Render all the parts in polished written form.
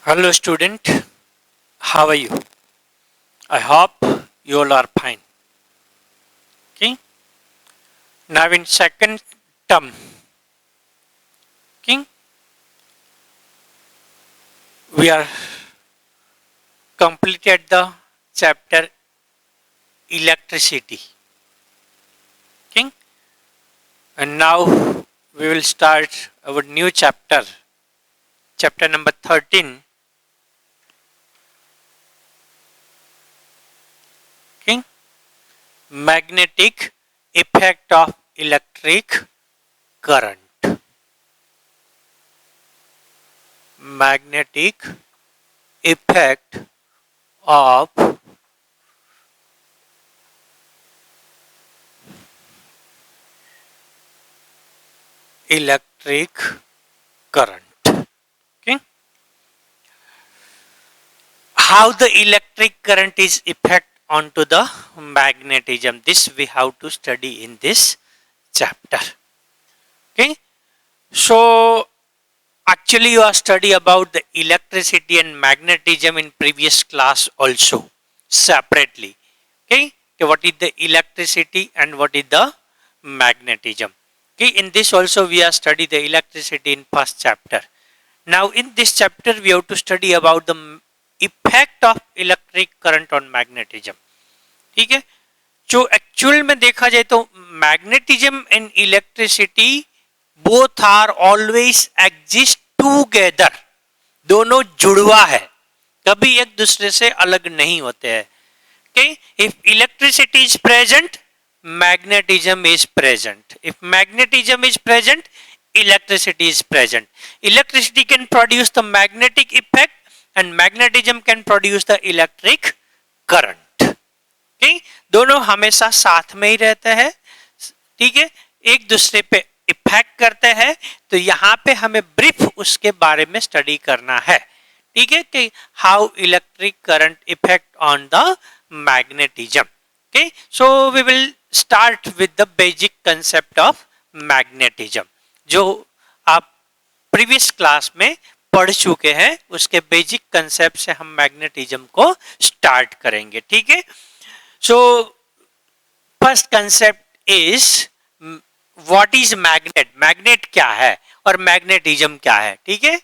Hello student, how are you? I hope you all are fine. Okay. Now in second term, okay, we are completed the chapter electricity. Okay. And now we will start our new chapter, chapter number 13. Okay. Magnetic effect of electric current. Magnetic effect of electric current. Okay. How the electric current is effect onto the magnetism, this we have to study in this chapter. Okay, so actually you are study about the electricity and magnetism in previous class also separately. Okay, okay, what is the electricity and what is the magnetism? Okay, in this also we are study the electricity in first chapter. Now in this chapter we have to study about the effect of electric current on magnetism. ठीक है, जो actual में देखा जाए तो magnetism and electricity both are always exist together, दोनों जुड़वा है, कभी एक दूसरे से अलग नहीं होते हैं. Okay, if electricity is present, magnetism is present. If magnetism is present, electricity is present. Electricity can produce the magnetic effect and magnetism can produce the electric current. Okay, दोनों हमेशा साथ में ही रहते हैं. ठीक है, एक दूसरे पे इफेक्ट करते हैं, तो यहाँ पे हमें ब्रीफ उसके बारे में स्टडी करना है. ठीक है, कि how electric current effect on the magnetism. Okay, so we will start with the basic concept of magnetism, जो आप प्रीवियस क्लास में पढ़ चुके हैं. उसके बेसिक कंसेप्ट से हम मैग्नेटिज्म को स्टार्ट करेंगे. ठीक है, so first concept is what is magnet. Magnet क्या है और मैग्नेटिज्म क्या है. ठीक है,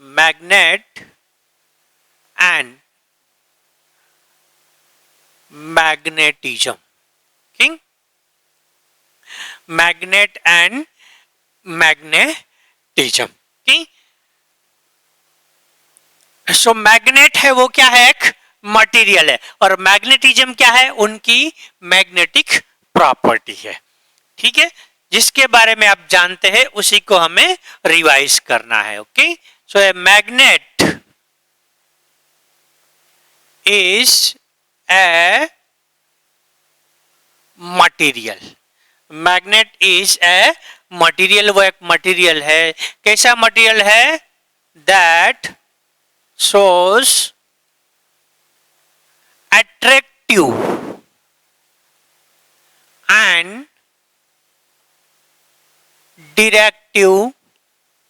magnet and magnetism. Okay, magnet and magnetism. Okay, so magnet है वो क्या है, एक मटेरियल है, और मैग्नेटिज्म क्या है, उनकी मैग्नेटिक प्रॉपर्टी है. ठीक है, जिसके बारे में आप जानते हैं उसी को हमें रिवाइज करना है. Okay, so a magnet is a material. Magnet is a material, वो एक मटेरियल है. कैसा मटेरियल है, that shows attractive and directive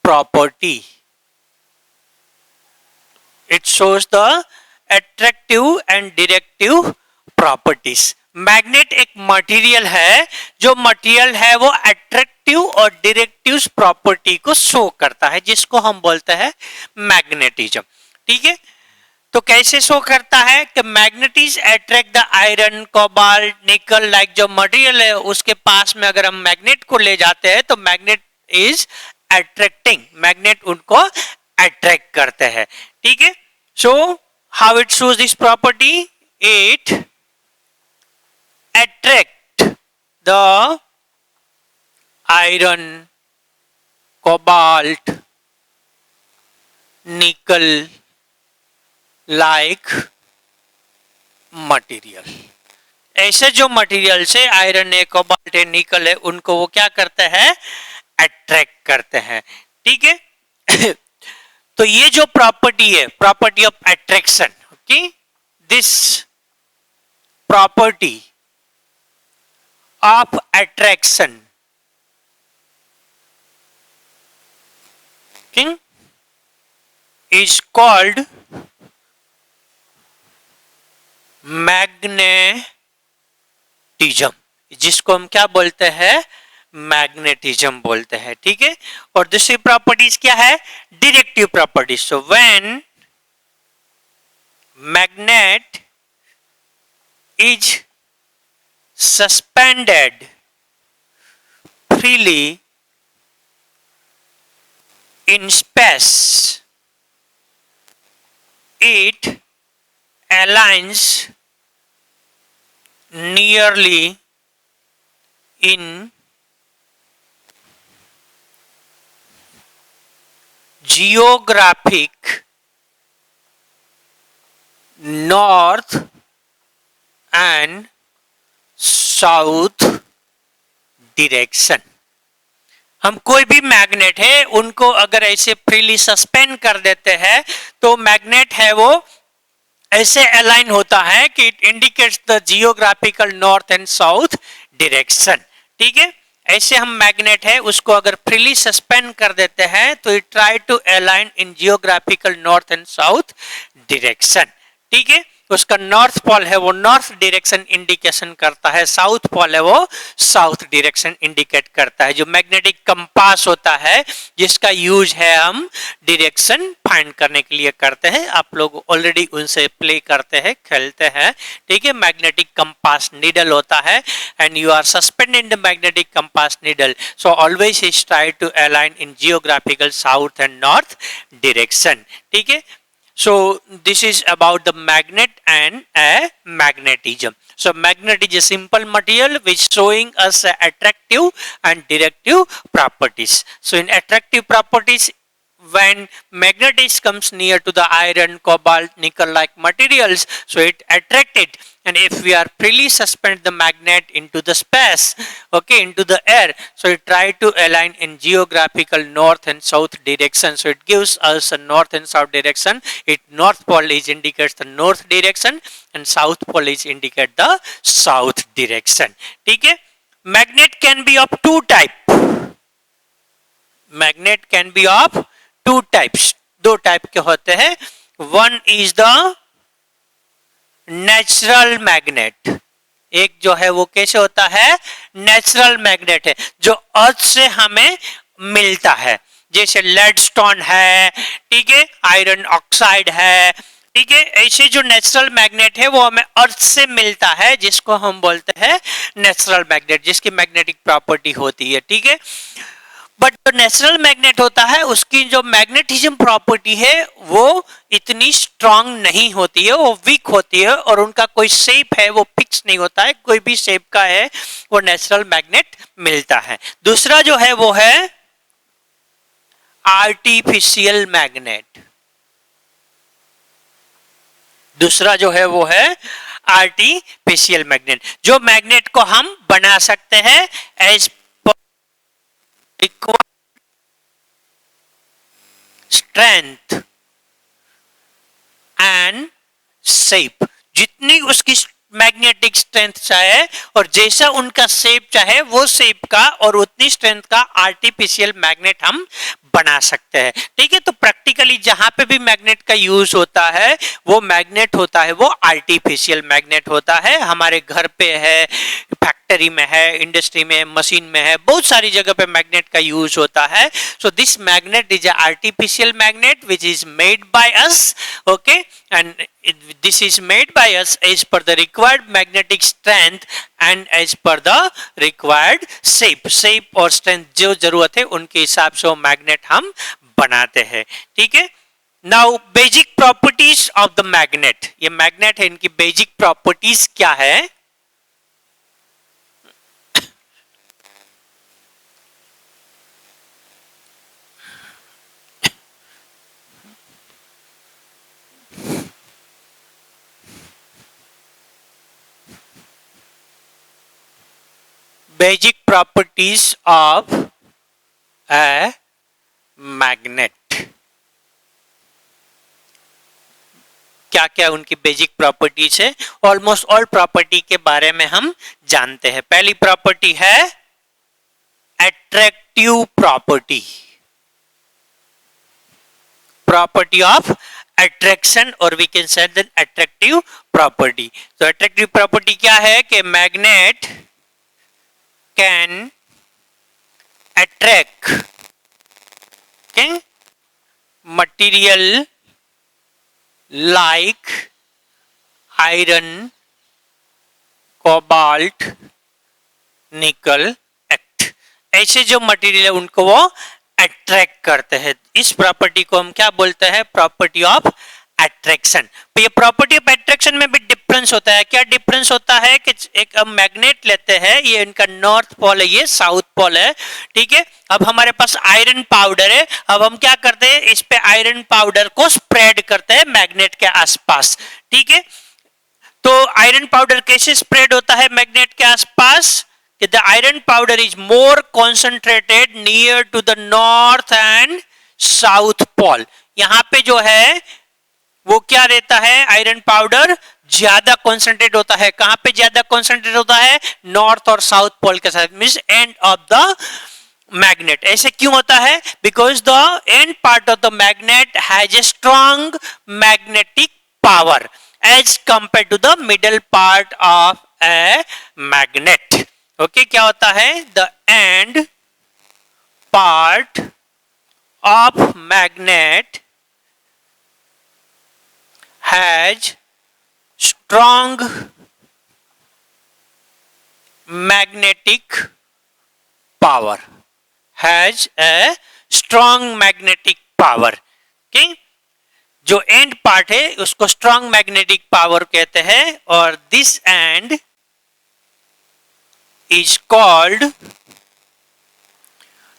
property. It shows the attractive and directive properties. Magnet एक मटेरियल है, जो मटेरियल है वो अट्रैक्टिव और डायरेक्टिव प्रॉपर्टी को शो करता है, जिसको हम बोलते हैं मैग्नेटिज्म. ठीक है, तो कैसे शो करता है कि मैग्नेटिज अट्रैक्ट द आयरन, कोबाल्ट, निकल, लाइक जो मटेरियल है उसके पास में अगर हम मैग्नेट को ले जाते हैं तो मैग्नेट इज अट्रैक्टिंग, मैग्नेट उनको अट्रैक्ट करते हैं. ठीक है, so how it shows this property, it attract the iron, cobalt, निकल लाइक मटेरियल. ऐसे जो मटेरियल से आयरन है, कोबाल्ट है, निकल है, उनको वो क्या करते हैं, अट्रैक्ट करते हैं. ठीक है, तो ये जो प्रॉपर्टी है, property of attraction. Okay, this property of attraction, is called magnetism, जिसको हम क्या बोलते हैं, मैग्नेटिज्म बोलते हैं, ठीक है। और दूसरी प्रॉपर्टीज क्या है, directive properties. So when magnet is suspended freely in space, it aligns nearly in geographic north and south direction. हम कोई भी मैग्नेट है उनको अगर ऐसे फ्रीली सस्पेंड कर देते हैं तो मैग्नेट है वो ऐसे अलाइन होता है कि it indicates the geographical north and south direction, ठीक है। ऐसे हम मैग्नेट है उसको अगर फ्रीली सस्पेंड कर देते हैं तो it try to align in geographical north and south direction, ठीक है। उसका नॉर्थ पोल है वो नॉर्थ डायरेक्शन इंडिकेशन करता है, साउथ पोल है वो साउथ डायरेक्शन इंडिकेट करता है। जो मैग्नेटिक कंपास होता है जिसका यूज है हम डायरेक्शन फाइंड करने के लिए करते हैं, आप लोग ऑलरेडी उनसे प्ले करते हैं, खेलते हैं, ठीक है। मैग्नेटिक कंपास नीडल होता है and you are suspended in the magnetic compass needle, so always is try to align in geographical south and north direction, ठीक है। So this is about the magnet and a magnetism. So magnet is a simple material which showing us attractive and directive properties. So in attractive properties, when magnetism comes near to the iron, cobalt, nickel like materials, so it attracted. And if we are freely suspend the magnet into the space, okay, into the air, so it try to align in geographical north and south direction. So it gives us a north and south direction. It north pole is indicates the north direction and south pole is indicate the south direction, ठीक है। Magnet can be of two type. Magnet can be of two types. दो type के होते हैं। One is the natural magnet, एक जो है वो कैसे होता है, नेचुरल मैग्नेट है जो अर्थ से हमें मिलता है, जैसे लेड स्टोन है, ठीक है, आयरन ऑक्साइड है, ठीक है। ऐसे जो नेचुरल मैग्नेट है वो हमें अर्थ से मिलता है जिसको हम बोलते हैं नेचुरल मैग्नेट, जिसकी मैग्नेटिक प्रॉपर्टी होती है, ठीक है। बट जो नेचुरल मैग्नेट होता है उसकी जो मैग्नेटिज्म प्रॉपर्टी है वो इतनी स्ट्रांग नहीं होती है, वो वीक होती है और उनका कोई शेप है वो फिक्स नहीं होता है, कोई भी शेप का है वो नेचुरल मैग्नेट मिलता है। दूसरा जो है वो है आर्टिफिशियल मैग्नेट, दूसरा जो है वो है आर्टिफिशियल मैग्नेट, जो मैग्नेट को हम बना सकते हैं एज स्ट्रेंथ एंड शेप, जितनी उसकी मैग्नेटिक स्ट्रेंथ चाहे और जैसा उनका शेप चाहे वो शेप का और उतनी स्ट्रेंथ का आर्टिफिशियल मैग्नेट हम बना सकते हैं, ठीक है। तो प्रैक्टिकली जहां पे भी मैग्नेट का यूज होता है वो मैग्नेट होता है वो आर्टिफिशियल मैग्नेट होता है, हमारे घर पे है, फैक्ट्री में है, इंडस्ट्री में, मशीन में है, बहुत सारी जगह पे मैग्नेट का यूज होता है। So this magnet is artificial magnet which is made by us, okay, and this is made by us as per the required magnetic strength and as per the required shape और strength जो जरूरत है उनके हिसाब से वो magnet हम बनाते हैं, ठीक है। Now basic properties of the magnet, ये मैग्नेट है इनकी बेसिक प्रॉपर्टीज क्या है। Basic properties of a magnet, क्या क्या उनकी बेसिक प्रॉपर्टीज है, ऑलमोस्ट ऑल प्रॉपर्टी के बारे में हम जानते हैं। पहली प्रॉपर्टी है attractive property, property of attraction, or we can say that attractive property. So attractive property क्या है कि magnet can attract, okay, material like iron, cobalt, निकल, एक्ट, ऐसे जो मटेरियल है उनको वो अट्रैक्ट करते हैं. इस प्रॉपर्टी को हम क्या बोलते हैं? Property of attraction. तो ये प्रॉपर्टी ऑफ अट्रैक्शन में भी डिफरेंस होता है. क्या डिफरेंस होता है कि एक मैग्नेट लेते हैं, ये इनका नॉर्थ पोल है, ये साउथ पोल है, ठीक है. अब हमारे पास आयरन पाउडर है. अब हम क्या करते हैं? इस पे आयरन पाउडर को स्प्रेड करते हैं मैग्नेट के आसपास, ठीक है. तो आयरन पाउडर कैसे स्प्रेड होता है मैग्नेट के आसपास? कि the iron powder is more concentrated near to the north and south pole. यहां पे जो है वो क्या रहता है? आयरन पाउडर ज्यादा कॉन्सेंट्रेट होता है. कहां पे ज्यादा कॉन्सेंट्रेट होता है? नॉर्थ और साउथ पोल के साथ, means end of the magnet. ऐसे क्यों होता है? Because the end part of the magnet has a strong magnetic power as compare to the middle part of a magnet. Okay, क्या होता है? The end part of magnet has strong magnetic power, has a strong magnetic power. Okay, जो end part है उसको strong magnetic power कहते हैं. और this end is called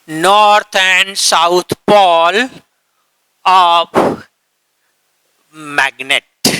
north and south pole of magnet,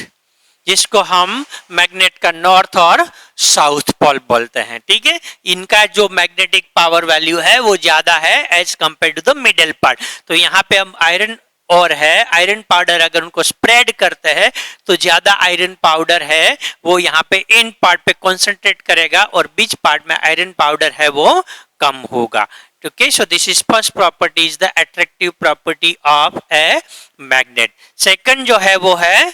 जिसको हम मैग्नेट का north और साउथ पोल बोलते हैं, ठीक है. इनका जो मैग्नेटिक पावर वैल्यू है वो ज्यादा है as compare to the middle part. तो यहाँ पे हम आयरन और है, आयरन पाउडर अगर उनको स्प्रेड करते हैं तो ज्यादा आयरन पाउडर है वो यहाँ पे एंड पार्ट पे कंसंट्रेट करेगा और बीच पार्ट में आयरन पाउडर है वो कम होगा. Okay, so this is first property, is the attractive property of a magnet. Second जो है वो है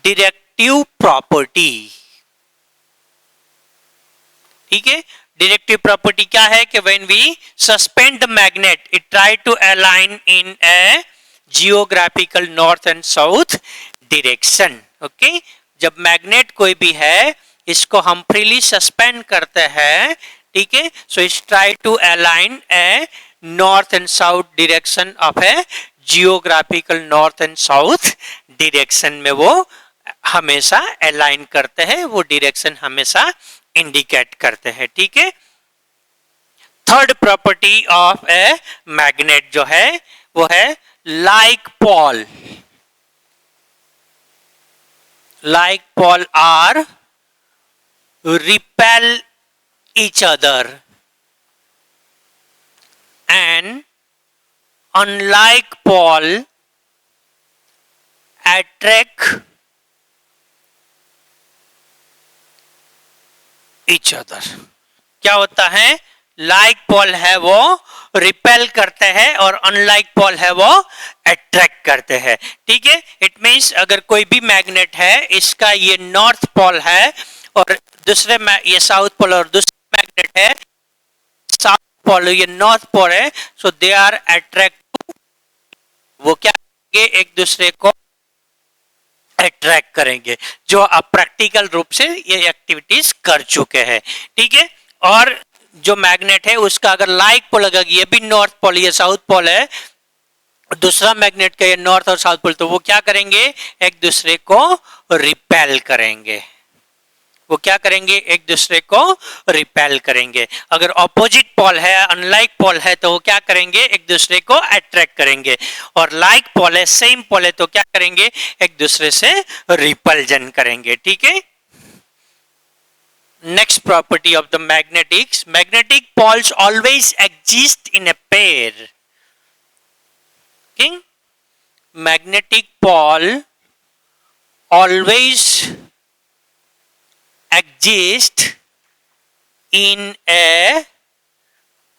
डायरेक्टिव प्रॉपर्टी, ठीक है. डायरेक्टिव प्रॉपर्टी क्या है? कि when we suspend the magnet it try to align in a geographical north and south direction. Okay, जब मैग्नेट कोई भी है इसको हम फ्रीली सस्पेंड करते हैं, ठीक है. So it's try to align a north and south direction of a geographical north and south direction में वो हमेशा अलाइन करते हैं, वो डायरेक्शन हमेशा इंडिकेट करते हैं, ठीक है. Third property of a magnet जो है वो है like pole. Like pole are repel each other and unlike pole attract each other. क्या होता है? लाइक पोल है वो रिपेल करते हैं और अनलाइक पोल है वो अट्रैक्ट करते हैं, ठीक है. इट मींस अगर कोई भी मैग्नेट है, इसका ये नॉर्थ पोल है और दूसरे में ये साउथ पोल, और दूसरा मैग्नेट है साउथ पोल, ये नॉर्थ पोल है. सो दे आर अट्रैक्ट, वो क्या करेंगे? एक दूसरे को अट्रैक्ट करेंगे, जो आप प्रैक्टिकल रूप से ये एक्टिविटीज कर चुके हैं, ठीक है. और जो मैग्नेट है उसका अगर लाइक पोल लगा, ये भी नॉर्थ पोल, ये साउथ पोल है, दूसरा मैग्नेट का ये नॉर्थ और साउथ पोल, तो वो क्या करेंगे? एक दूसरे को रिपेल करेंगे. वो क्या करेंगे? एक दूसरे को रिपेल करेंगे. अगर ऑपोजिट पोल है, अनलाइक पोल है, तो वो क्या करेंगे? एक दूसरे को अट्रैक्ट करेंगे. और लाइक पोल है, सेम पोल है, तो क्या करेंगे? एक दूसरे से रिपल्जन करेंगे, ठीक है. Next property of the magnetics, magnetic poles always exist in a pair. Okay? Magnetic pole always exist in a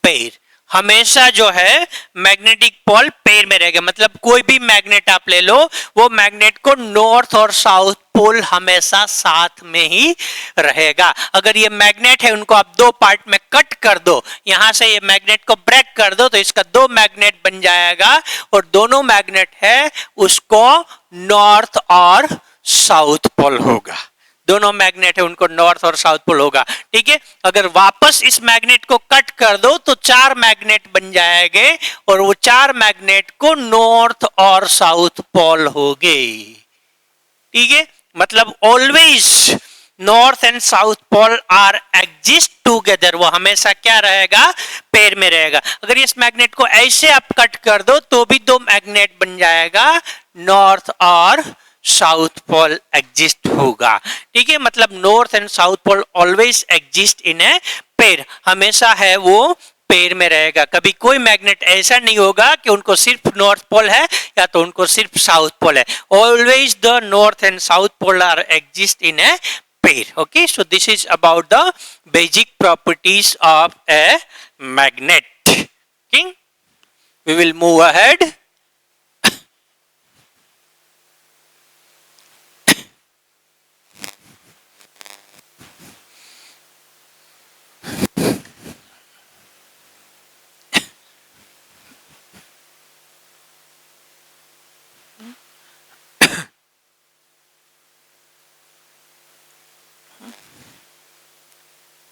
pair. हमेशा जो है मैग्नेटिक पोल पेयर में रहेगा। मतलब कोई भी मैग्नेट आप ले लो, वो मैग्नेट को नॉर्थ और साउथ पोल हमेशा साथ में ही रहेगा। अगर ये मैग्नेट है, उनको आप दो पार्ट में कट कर दो, यहां से ये मैग्नेट को ब्रेक कर दो, तो इसका दो मैग्नेट बन जाएगा, और दोनों मैग्नेट है उसको नॉर्थ और साउथ पोल होगा। दोनों मैग्नेट है उनको नॉर्थ और साउथ पोल होगा। ठीक है, अगर वापस इस मैग्नेट को कट कर दो तो चार मैग्नेट बन जाएंगे, और वो चार मैग्नेट को नॉर्थ और साउथ पोल होंगे। ठीक है, मतलब always north and south pole are exist together, वो हमेशा क्या रहेगा, पेयर में रहेगा। अगर इस मैग्नेट को ऐसे आप कट कर दो तो भी दो मैग्नेट बन जाएगा, नॉर्थ और साउथ पोल एग्जिस्ट होगा। ठीक है, मतलब north and south pole always exist in a pair, हमेशा है वो पेयर में रहेगा। कभी कोई मैग्नेट ऐसा नहीं होगा कि उनको सिर्फ नॉर्थ पोल है या तो उनको सिर्फ साउथ पोल है। Always the north and south pole are exist in a pair. Okay, so this is about the basic properties of a magnet. Okay, we will move ahead.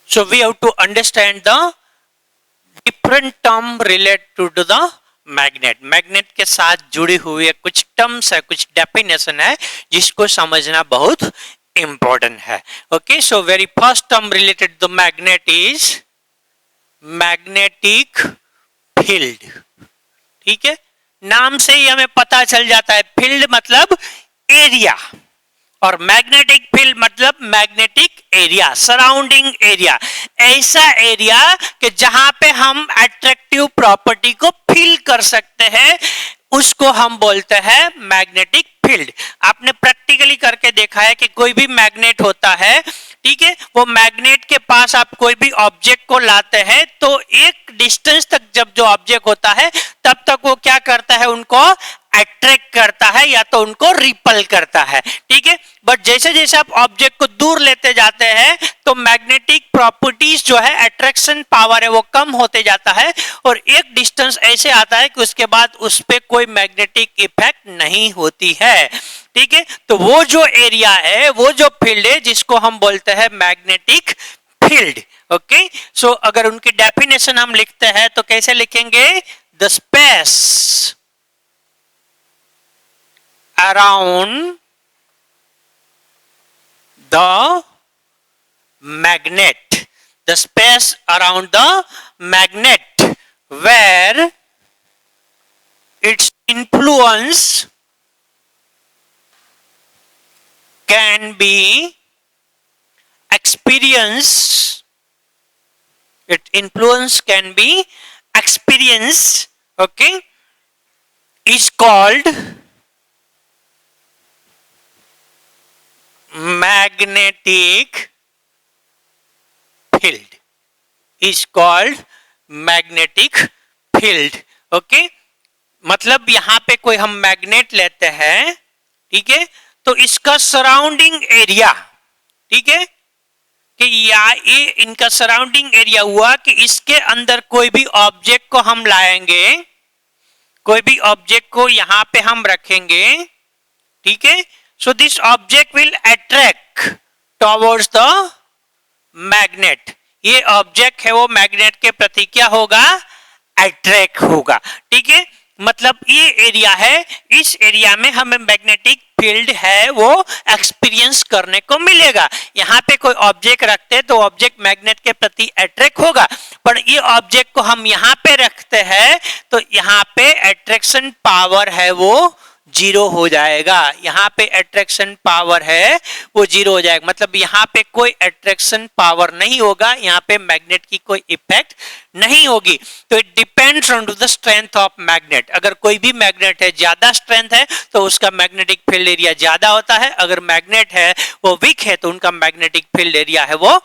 So we have to understand the different term related to the magnet. Magnet के साथ जुड़ी हुई कुछ terms है, कुछ definition है, जिसको समझना बहुत इंपॉर्टेंट है। Okay, so very first term related to magnet is magnetic field. ठीक है, नाम से ही हमें पता चल जाता है, फील्ड मतलब एरिया, और मैग्नेटिक फील्ड मतलब मैग्नेटिक एरिया, सराउंडिंग एरिया, ऐसा एरिया कि जहां पे हम अट्रैक्टिव प्रॉपर्टी को फील कर सकते हैं, उसको हम बोलते हैं मैग्नेटिक फील्ड। आपने प्रैक्टिकली करके देखा है कि कोई भी मैग्नेट होता है, ठीक है, वो मैग्नेट के पास आप कोई भी ऑब्जेक्ट को लाते हैं तो एक डिस्टेंस तक जब जो ऑब्जेक्ट होता है तब तक वो क्या करता है, उनको अट्रैक्ट करता है या तो उनको रिपल करता है। ठीक है, बट जैसे जैसे आप ऑब्जेक्ट को दूर लेते जाते हैं तो मैग्नेटिक प्रॉपर्टीज जो है, अट्रैक्शन पावर है, वो कम होते जाता है, और एक डिस्टेंस ऐसे आता है कि उसके बाद उस पर कोई मैग्नेटिक इफेक्ट नहीं होती है। ठीक है, तो वो जो एरिया है, वो जो फील्ड है, जिसको हम बोलते हैं मैग्नेटिक फील्ड। ओके, सो अगर उनकी डेफिनेशन हम लिखते हैं तो कैसे लिखेंगे, the space around the magnet, the space around the magnet where its influence can be experienced, its influence can be experienced, okay, is called magnetic field, is called magnetic field. Okay, मतलब यहां पे कोई हम magnet लेते हैं, ठीक है, तो इसका सराउंडिंग एरिया, ठीक है, कि या ये इनका सराउंडिंग एरिया हुआ कि इसके अंदर कोई भी ऑब्जेक्ट को हम लाएंगे, कोई भी ऑब्जेक्ट को यहां पे हम रखेंगे, ठीक है, so this object will attract towards the magnet, ये ऑब्जेक्ट है वो मैग्नेट के प्रति क्या होगा, अट्रैक्ट होगा। ठीक है, मतलब ये एरिया है, इस एरिया में हमें मैग्नेटिक फील्ड है वो एक्सपीरियंस करने को मिलेगा। यहाँ पे कोई ऑब्जेक्ट रखते हैं तो ऑब्जेक्ट मैग्नेट के प्रति अट्रैक्ट होगा, पर ये ऑब्जेक्ट को हम यहाँ पे रखते हैं तो यहाँ पे अट्रैक्शन पावर है वो जीरो हो जाएगा, यहाँ पे अट्रैक्शन पावर है वो जीरो हो जाएगा, मतलब यहाँ पे कोई अट्रैक्शन पावर नहीं होगा, यहाँ पे मैग्नेट की कोई इफेक्ट नहीं होगी। तो it depends on to the strength of magnet. अगर कोई भी मैग्नेट है ज्यादा स्ट्रेंथ है तो उसका मैग्नेटिक फील्ड एरिया ज्यादा होता है, अगर मैग्नेट है वो वीक है तो उनका मैग्नेटिक फील्ड एरिया है वो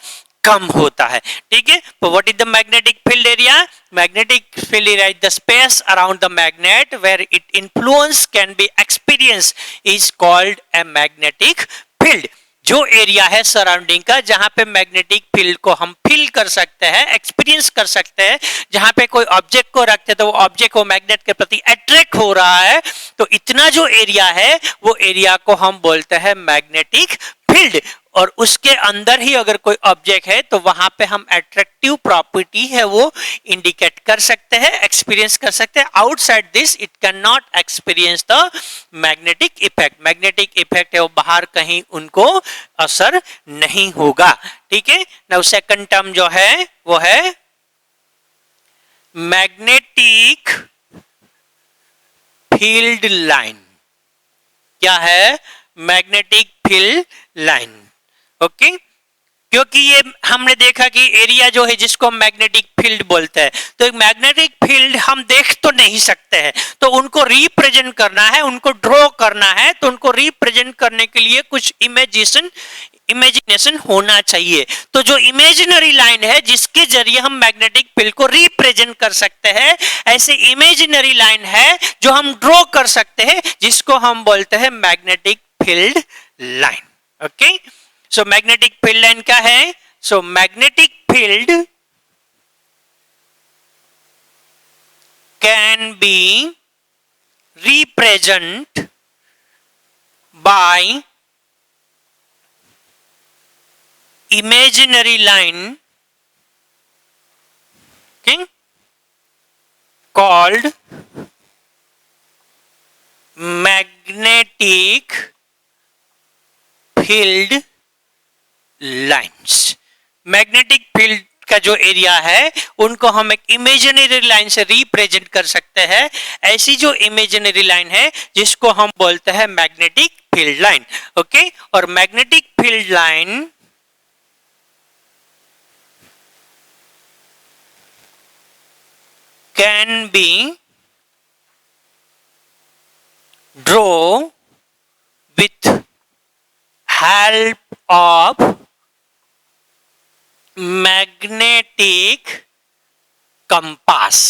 कम होता है, ठीक है। तो what is the magnetic field area? Magnetic field area is the space around the magnet where it influence can be experience is called a magnetic field. जो एरिया है सराउंडिंग का जहां पे मैग्नेटिक फील्ड को हम फील कर सकते हैं, एक्सपीरियंस कर सकते हैं, जहां पे कोई ऑब्जेक्ट को रखते हैं तो वो ऑब्जेक्ट वो मैग्नेट के प्रति अट्रैक्ट हो रहा है, तो इतना जो एरिया है वो एरिया को हम बोलते हैं मैग्नेटिक फील्ड। और उसके अंदर ही अगर कोई ऑब्जेक्ट है तो वहां पे हम अट्रैक्टिव प्रॉपर्टी है वो इंडिकेट कर सकते हैं, एक्सपीरियंस कर सकते हैं। Outside this it can not experience the magnetic effect. Magnetic effect है वो बाहर कहीं उनको असर नहीं होगा, ठीक है। नाउ सेकंड टर्म जो है वो है मैग्नेटिक फील्ड लाइन। क्या है? Magnetic field line, okay. क्योंकि ये हमने देखा कि एरिया जो है जिसको मैग्नेटिक फील्ड बोलते हैं, तो एक मैग्नेटिक फील्ड हम देख तो नहीं सकते हैं, तो उनको रिप्रेजेंट करना है, उनको ड्रॉ करना है, तो उनको रिप्रेजेंट करने के लिए कुछ इमेजिनेशन होना चाहिए। तो जो इमेजिनरी लाइन है जिसके जरिए हम मैग्नेटिक फील्ड को रिप्रेजेंट कर सकते हैं, ऐसे इमेजिनरी लाइन है जो हम ड्रॉ कर सकते हैं, जिसको हम बोलते हैं मैग्नेटिक फील्ड लाइन, ओके। सो मैग्नेटिक फील्ड लाइन क्या है? सो magnetic field can be represent by imaginary line, okay, called magnetic field lines। Magnetic field का जो एरिया है उनको हम एक इमेजिनरी लाइन से रिप्रेजेंट कर सकते हैं। ऐसी जो इमेजिनरी लाइन है जिसको हम बोलते हैं मैग्नेटिक फील्ड लाइन, ओके। और magnetic field line can be drawn with help of magnetic compass।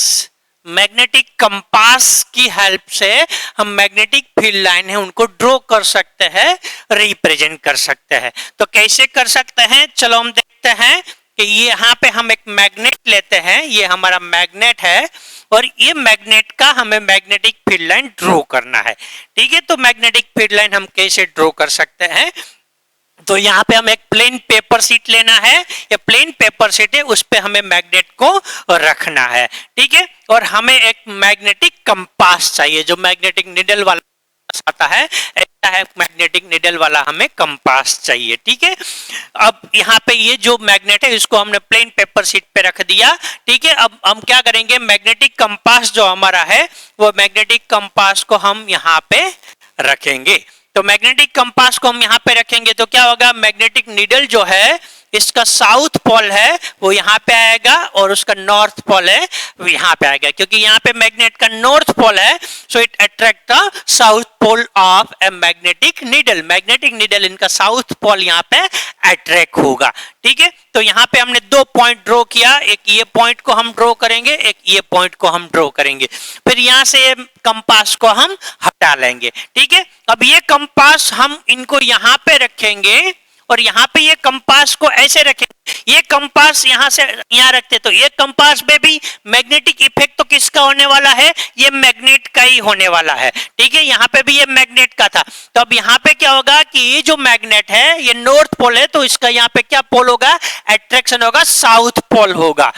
Magnetic compass की हेल्प से हम मैग्नेटिक फील्ड लाइन है उनको ड्रॉ कर सकते हैं, रिप्रेजेंट कर सकते हैं। तो कैसे कर सकते हैं? चलो हम देखते हैं कि ये यहाँ पे हम एक मैग्नेट लेते हैं, ये हमारा मैग्नेट है और ये मैग्नेट का हमें मैग्नेटिक फील्ड लाइन ड्रॉ करना है, ठीक है। तो मैग्नेटिक फील्ड लाइन हम कैसे ड्रॉ कर सकते हैं? तो यहाँ पे हम एक प्लेन पेपर शीट लेना है, ये प्लेन पेपर शीट है, उस पे हमें मैग्नेट को रखना है, ठीक है। और हमें एक मैग्नेटिक कंपास चाहिए, जो मैग्नेटिक निडल वाला आता है, ऐसा है मैग्नेटिक निडल वाला हमें कंपास चाहिए, ठीक है। अब यहाँ पे ये जो मैग्नेट है इसको हमने प्लेन पेपर शीट पे रख दिया, ठीक है। अब हम क्या करेंगे? मैग्नेटिक कंपास जो हमारा है वो मैग्नेटिक कंपास को हम यहाँ पे रखेंगे। तो मैग्नेटिक कंपास को हम यहाँ पे रखेंगे तो क्या होगा? मैग्नेटिक निडल जो है इसका साउथ पोल है वो यहाँ पे आएगा और उसका नॉर्थ पोल है वो यहाँ पे आएगा, क्योंकि यहाँ पे मैग्नेट का नॉर्थ पोल है, so it attract the south pole of a magnetic needle. Magnetic needle इनका साउथ पोल यहाँ पे अट्रैक्ट होगा, ठीक है। तो यहाँ पे हमने दो पॉइंट ड्रॉ किया, एक ये पॉइंट को हम ड्रॉ करेंगे, एक ये पॉइंट को हम ड्रॉ करेंगे, फिर यहाँ से कंपास को हम हटा लेंगे, ठीक है। अब ये कंपास हम इनको यहाँ पे रखेंगे और यहाँ पे ये कंपास को ऐसे रखेंगे, ये कंपास यहाँ से यहाँ रखते तो ये कंपास में भी मैग्नेटिक इफेक्ट तो किसका होने वाला है? ये मैग्नेट का ही होने वाला है, ठीक है। यहाँ पे भी ये मैग्नेट का था, तो अब यहाँ पे क्या होगा कि ये जो मैग्नेट है ये नॉर्थ पोल है, तो इसका यहाँ पे क्या पोल होगा? अट्रैक्शन होगा, साउथ पोल होगा।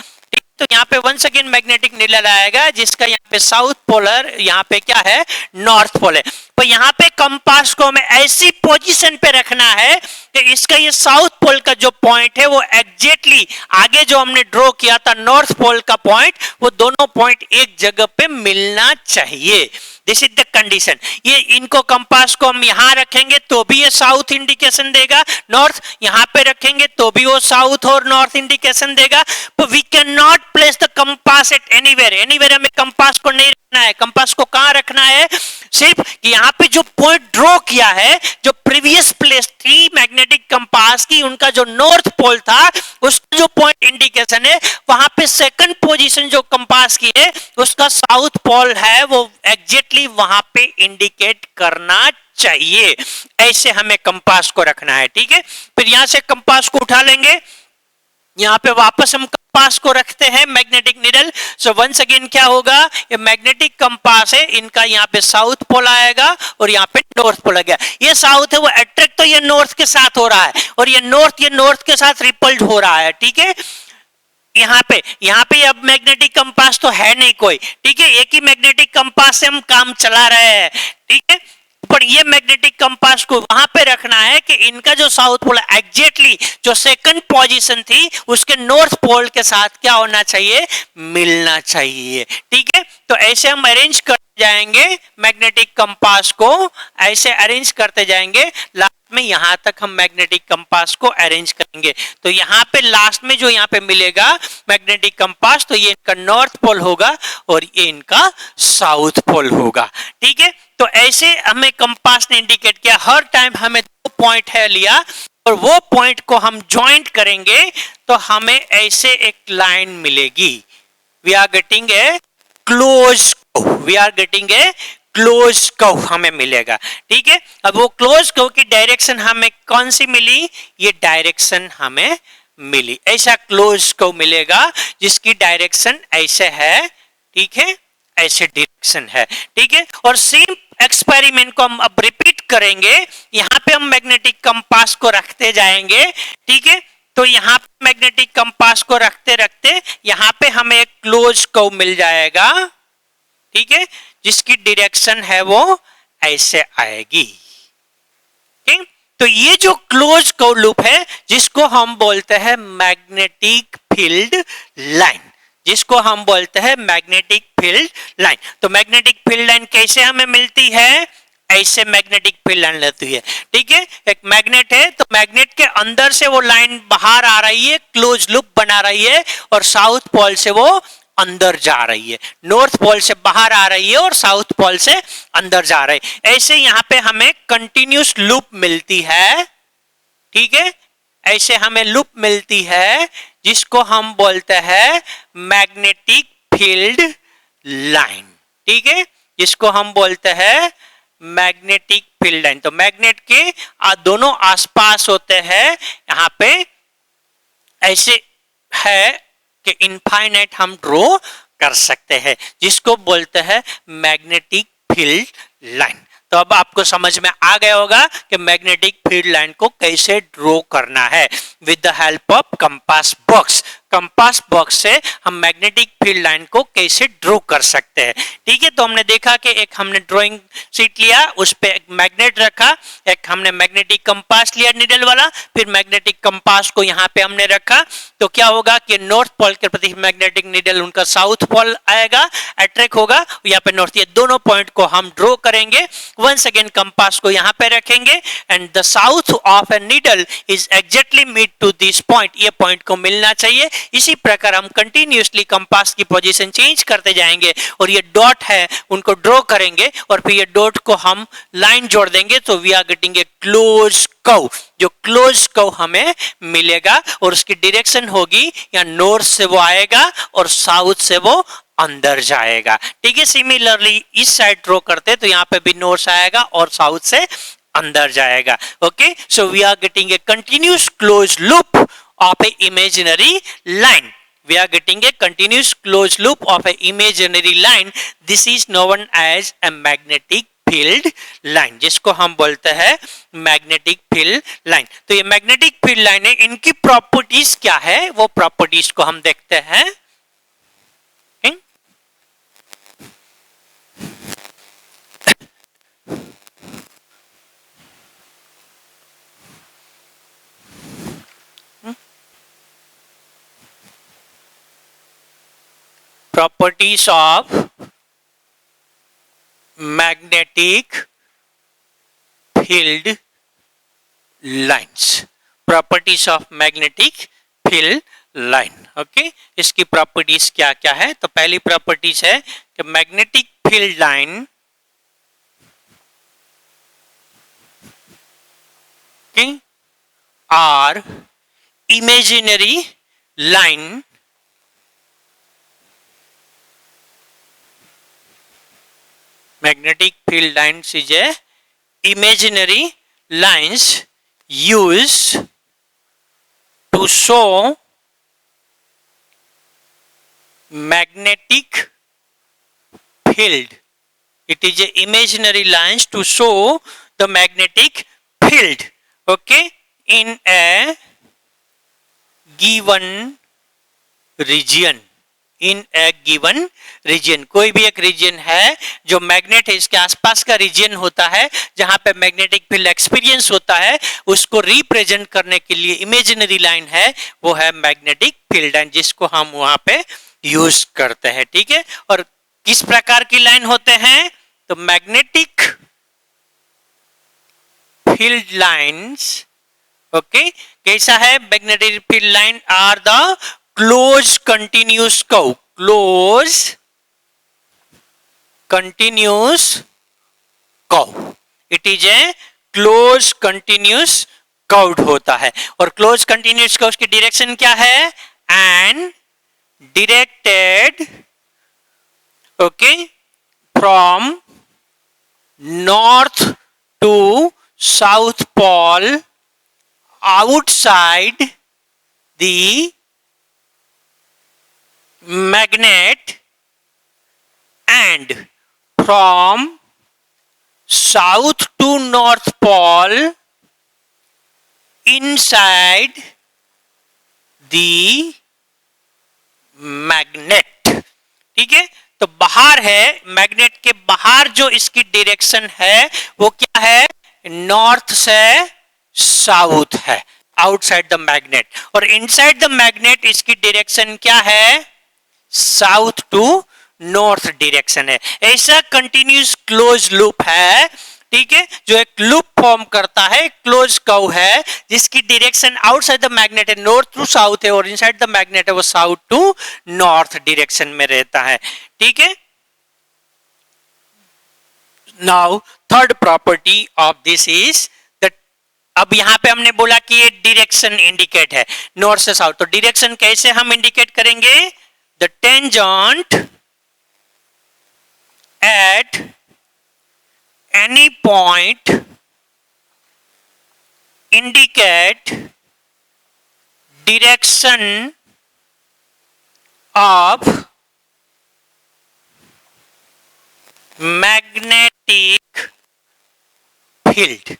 तो यहाँ पे वंस अगेन मैग्नेटिक निडल आएगा जिसका यहाँ पे साउथ पोलर, यहाँ पे क्या है? नॉर्थ पोल है। तो यहाँ पे कंपास को हमें ऐसी पोजीशन पे रखना है कि इसका ये साउथ पोल का जो पॉइंट है वो एग्जैक्टली आगे जो हमने ड्रॉ किया था नॉर्थ पोल का पॉइंट, वो दोनों पॉइंट एक जगह पे मिलना चाहिए। This is the condition. ये इनको कंपास को हम यहां रखेंगे तो भी ये साउथ इंडिकेशन देगा, नॉर्थ यहां पे रखेंगे तो भी वो साउथ और नॉर्थ इंडिकेशन देगा। but we cannot place the compass at anywhere हमें कंपास को नहीं रखना है। कंपास को कहां रखना है? सिर्फ कि यहां पे जो पॉइंट ड्रॉ किया है, जो प्रीवियस प्लेस थी मैग्नेटिक कंपास की, उनका जो नॉर्थ पोल था उसका जो पॉइंट इंडिकेशन है, वहां पे सेकंड पोजीशन जो कंपास की है उसका साउथ पोल है, वो एग्जैक्टली वहां पे इंडिकेट करना चाहिए। ऐसे हमें कंपास को रखना है, ठीक है। फिर यहां से कंपास को उठा लेंगे, यहां पे वापस हम कंपास को रखते हैं magnetic needle. So once again क्या होगा, ये मैग्नेटिक कंपास है, इनका यहाँ पे साउथ पोल आएगा और यहाँ पे नॉर्थ पोल आ गया। ये साउथ है वो अट्रैक्ट तो ये नॉर्थ के साथ हो रहा है, और ये नॉर्थ के साथ रिपल्ड हो रहा है, ठीक है। यहाँ पे अब मैग्नेटिक कंपास तो है नहीं कोई, ठीक है। एक ही मैग्नेटिक कंपास से हम काम चला रहे हैं, ठीक है। पर ये मैग्नेटिक कंपास को वहां पे रखना है कि इनका जो साउथ पोल एग्जैक्टली जो सेकंड पोजीशन थी उसके नॉर्थ पोल के साथ क्या होना चाहिए, मिलना चाहिए, ठीक है। तो ऐसे हम अरेंज कर जाएंगे मैग्नेटिक कंपास को, ऐसे अरेंज करते जाएंगे, लास्ट में यहां तक हम मैग्नेटिक कंपास को अरेंज करेंगे। तो यहां पे लास्ट में जो यहां पे मिलेगा मैग्नेटिक कंपास, तो ये इनका नॉर्थ पोल होगा और ये इनका साउथ पोल होगा, ठीक है। तो ऐसे हमें कंपास ने इंडिकेट किया, हर टाइम हमें 2 पॉइंट है लिया और वो पॉइंट को हम ज्वाइंट करेंगे तो हमें ऐसे एक लाइन मिलेगी। We are getting a close curve हमें मिलेगा, ठीक है। अब वो क्लोज कर्व की डायरेक्शन हमें कौन सी मिली, ये डायरेक्शन हमें मिली, ऐसा क्लोज कर्व मिलेगा जिसकी डायरेक्शन ऐसे है, ठीक है, ऐसे डायरेक्शन है, ठीक है। और सेम एक्सपेरिमेंट को हम अब रिपीट करेंगे, यहां पे हम मैग्नेटिक कंपास को रखते जाएंगे, ठीक है। तो यहां पे मैग्नेटिक कंपास को रखते रखते यहां पे हमें एक क्लोज कर्व मिल जाएगा, ठीक है, जिसकी डायरेक्शन है वो ऐसे आएगी, ठीक। तो ये जो क्लोज कर्व लूप है जिसको हम बोलते हैं मैग्नेटिक फील्ड लाइन, जिसको हम बोलते हैं मैग्नेटिक फील्ड लाइन। तो मैग्नेटिक फील्ड लाइन कैसे हमें मिलती है, ऐसे मैग्नेटिक फील्ड लाइन लेती है, ठीक है। एक मैग्नेट है तो मैग्नेट के अंदर से वो लाइन बाहर आ रही है, क्लोज लूप बना रही है, और साउथ पोल से वो अंदर जा रही है, नॉर्थ पोल से बाहर आ रही है और साउथ पोल से अंदर जा रही है। ऐसे यहां पे हमें कंटिन्यूस लूप मिलती है, ठीक है, ऐसे हमें लूप मिलती है जिसको हम बोलते हैं मैग्नेटिक फील्ड लाइन, ठीक है, जिसको हम बोलते हैं मैग्नेटिक फील्ड लाइन। तो मैग्नेट के दोनों आसपास होते हैं, यहां पे ऐसे है कि इनफाइनाइट हम ड्रॉ कर सकते हैं, जिसको बोलते हैं मैग्नेटिक फील्ड लाइन। तो अब आपको समझ में आ गया होगा कि मैग्नेटिक फील्ड लाइन को कैसे ड्रॉ करना है with the help of compass box. Compass box से हम मैग्नेटिक फील्ड लाइन को कैसे ड्रॉ कर सकते हैं, ठीक है। तो हमने देखा कि एक हमने ड्राइंग शीट लिया, उस पे एक मैग्नेट रखा, एक हमने मैग्नेटिक कंपास लिया नीडल वाला, फिर मैग्नेटिक कंपास को यहाँ पे हमने रखा। तो क्या होगा कि नॉर्थ पोल के प्रति मैग्नेटिक नीडल उनका साउथ पोल आएगा, अट्रैक्ट होगा, यहाँ पे नॉर्थ, ये दोनों पॉइंट को हम ड्रॉ करेंगे। वंस अगेन कंपास को यहाँ पे रखेंगे and the south of a needle is exactly meet to this point, ये पॉइंट को मिलना चाहिए। इसी प्रकार हम कंटिन्यूअसली कंपास की पोजीशन चेंज करते जाएंगे और ये डॉट है उनको ड्रॉ करेंगे और फिर ये डॉट को हम लाइन जोड़ देंगे, तो we are getting a close curve. जो क्लोज कर्व हमें मिलेगा और उसकी डायरेक्शन होगी या नॉर्थ से वो आएगा और साउथ से वो अंदर जाएगा, ठीक है। सिमिलरली इस साइड ड्रॉ करते तो यहाँ पे भी नॉर्थ आएगा और साउथ से अंदर जाएगा, okay. So we are getting a continuous close loop of a imaginary line. We are getting a continuous closed loop of a imaginary line. This is known as a magnetic field line, जिसको हम बोलते हैं magnetic field line. तो ये magnetic field line है, इनकी properties क्या है वो प्रॉपर्टीज को हम देखते हैं। properties of magnetic field lines, properties of magnetic field line. Okay, इसकी प्रॉपर्टीज क्या क्या है? तो पहली प्रॉपर्टीज है कि magnetic field line are imaginary line magnetic field lines is a imaginary lines used to show magnetic field. It is a imaginary lines to show the magnetic field, okay, in a given region. In a given region, कोई भी एक reason है जो magnet है, इसके आसपास का reason होता है जहां पे मैग्नेटिक फील्ड एक्सपीरियंस होता है, उसको रिप्रेजेंट करने के लिए इमेजिनरी लाइन है, वो है मैग्नेटिक फील्ड लाइन, जिसको हम वहां पे यूज करते हैं। ठीक है, और किस प्रकार की लाइन होते हैं? तो मैग्नेटिक फील्ड लाइंस, ओके, कैसा है? Magnetic field line are the closed continuous curve, closed continuous curve, it is a closed continuous curve होता है। और closed continuous curve की डायरेक्शन क्या है? and directed, okay, from north to south pole outside the magnet and from south to north pole inside the magnet। ठीक है, तो बाहर है, मैग्नेट के बाहर जो इसकी डायरेक्शन है वो क्या है? नॉर्थ से साउथ है, आउटसाइड द मैग्नेट। और इनसाइड द मैग्नेट इसकी डायरेक्शन क्या है? साउथ टू नॉर्थ डायरेक्शन है। ऐसा कंटिन्यूस क्लोज लूप है, ठीक है, जो एक लूप फॉर्म करता है, क्लोज कर्व है, जिसकी डायरेक्शन आउटसाइड द मैग्नेट है, नॉर्थ टू साउथ है, और इनसाइड द मैग्नेट है वो साउथ टू नॉर्थ डायरेक्शन में रहता है। ठीक है, now third property of this is, अब यहां पे हमने बोला कि ये डायरेक्शन इंडिकेट है नॉर्थ से साउथ, तो डायरेक्शन कैसे हम इंडिकेट करेंगे? The tangent at any point indicate direction of magnetic field,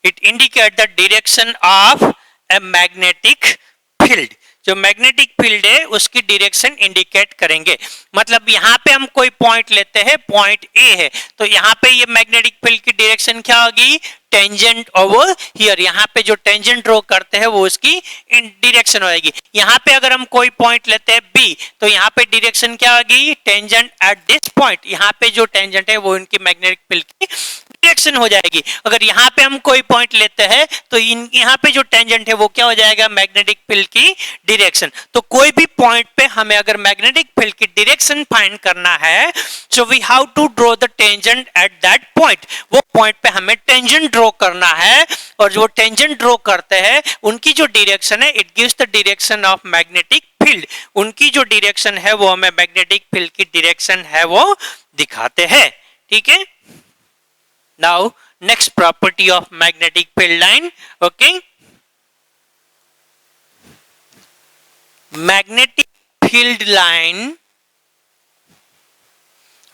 it indicate the direction of a magnetic field। जो मैग्नेटिक फील्ड है उसकी डायरेक्शन इंडिकेट करेंगे। मतलब यहां पे हम कोई पॉइंट लेते हैं, पॉइंट ए है, तो यहां पे ये मैग्नेटिक फील्ड की डायरेक्शन क्या होगी? Tangent over here. यहां पे जो टेंजेंट ड्रॉ करते हैं वो उसकी डायरेक्शन होगी। यहां पे अगर हम कोई पॉइंट लेते हैं बी, तो यहां पे डायरेक्शन क्या होगी? Tangent at this point. यहां पे जो टेंजेंट है वो इनकी मैग्नेटिक फील्ड की डायरेक्शन हो जाएगी। अगर यहां पे हम कोई पॉइंट लेते हैं तो यहां पे जो टेंजेंट है वो क्या हो जाएगा? मैग्नेटिक फील्ड की डायरेक्शन। तो कोई भी पॉइंट पे हमें अगर मैग्नेटिक फील्ड की डायरेक्शन फाइंड करना है, so we have to draw the tangent at that point. वो पॉइंट पे हमें टेंजेंट ड्रॉ करना है, और जो टेंजेंट ड्रॉ करते हैं उनकी जो डायरेक्शन है, it gives the direction of magnetic field. उनकी जो डायरेक्शन है वो हमें मैग्नेटिक फील्ड की डायरेक्शन है वो दिखाते हैं। ठीक है, now next property of magnetic field line, okay, magnetic field line,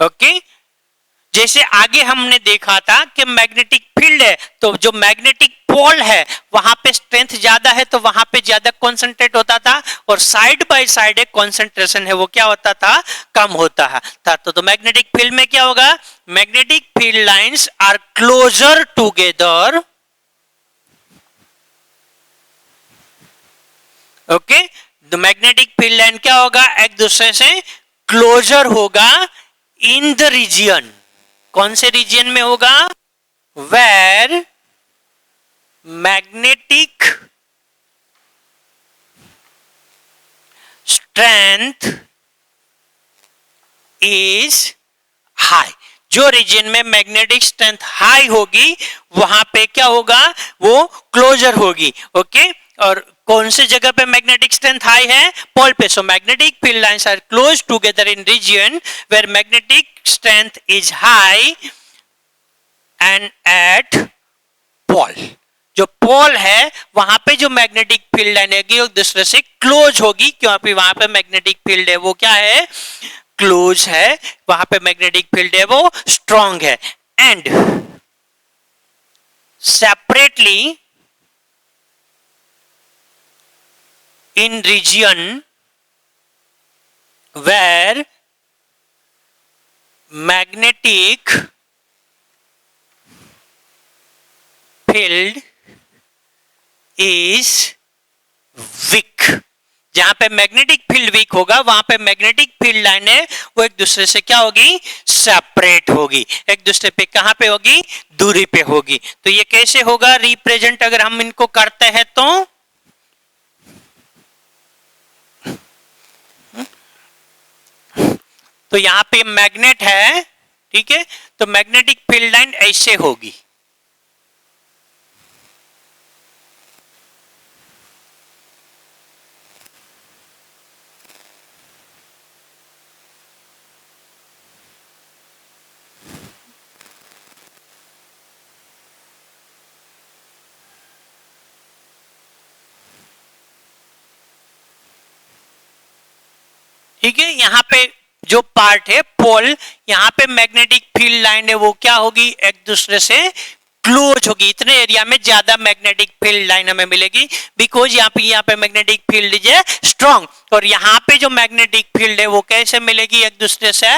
okay, जैसे आगे हमने देखा था कि मैग्नेटिक फील्ड है तो जो मैग्नेटिक पोल है वहां पे स्ट्रेंथ ज्यादा है तो वहां पे ज्यादा कॉन्सेंट्रेट होता था, और साइड बाय साइड एक कॉन्सेंट्रेशन है वो क्या होता था? कम होता है था। तो मैग्नेटिक फील्ड में क्या होगा? Magnetic field lines are closer together, okay, the magnetic field line क्या होगा? एक दूसरे से क्लोजर होगा इन द रीजन, कौन से रीजन में होगा? Where magnetic strength is high. जो रीजन में मैग्नेटिक स्ट्रेंथ हाई होगी वहां पे क्या होगा? वो क्लोजर होगी। ओके, और कौन से जगह पे मैग्नेटिक स्ट्रेंथ हाई है? पोल पे। So magnetic field lines are close together in region where magnetic strength is high and at pole. जो पोल है वहां पे जो मैग्नेटिक फील्ड लाइन है एक दूसरे से क्लोज होगी, क्योंकि वहां पे मैग्नेटिक फील्ड है वो क्या है? क्लोज है। वहां पे मैग्नेटिक फील्ड है वो स्ट्रांग है। And separately in region where magnetic field is weak। जहां पे मैग्नेटिक फील्ड वीक होगा वहां पे मैग्नेटिक फील्ड लाइन है वो एक दूसरे से क्या होगी? सेपरेट होगी। एक दूसरे पे कहां पे होगी? दूरी पे होगी। तो ये कैसे होगा रिप्रेजेंट अगर हम इनको करते हैं तो यहां पे मैग्नेट है, ठीक है, तो मैग्नेटिक फील्ड लाइन ऐसे होगी। ठीक है, यहां पे जो पार्ट है पोल, यहां पे मैग्नेटिक फील्ड लाइन है वो क्या होगी? एक दूसरे से क्लोज होगी। इतने एरिया में ज्यादा मैग्नेटिक फील्ड लाइन हमें मिलेगी बिकॉज यहाँ पे मैग्नेटिक फील्ड इज स्ट्रांग। और यहाँ पे जो मैग्नेटिक फील्ड है वो कैसे मिलेगी? एक दूसरे से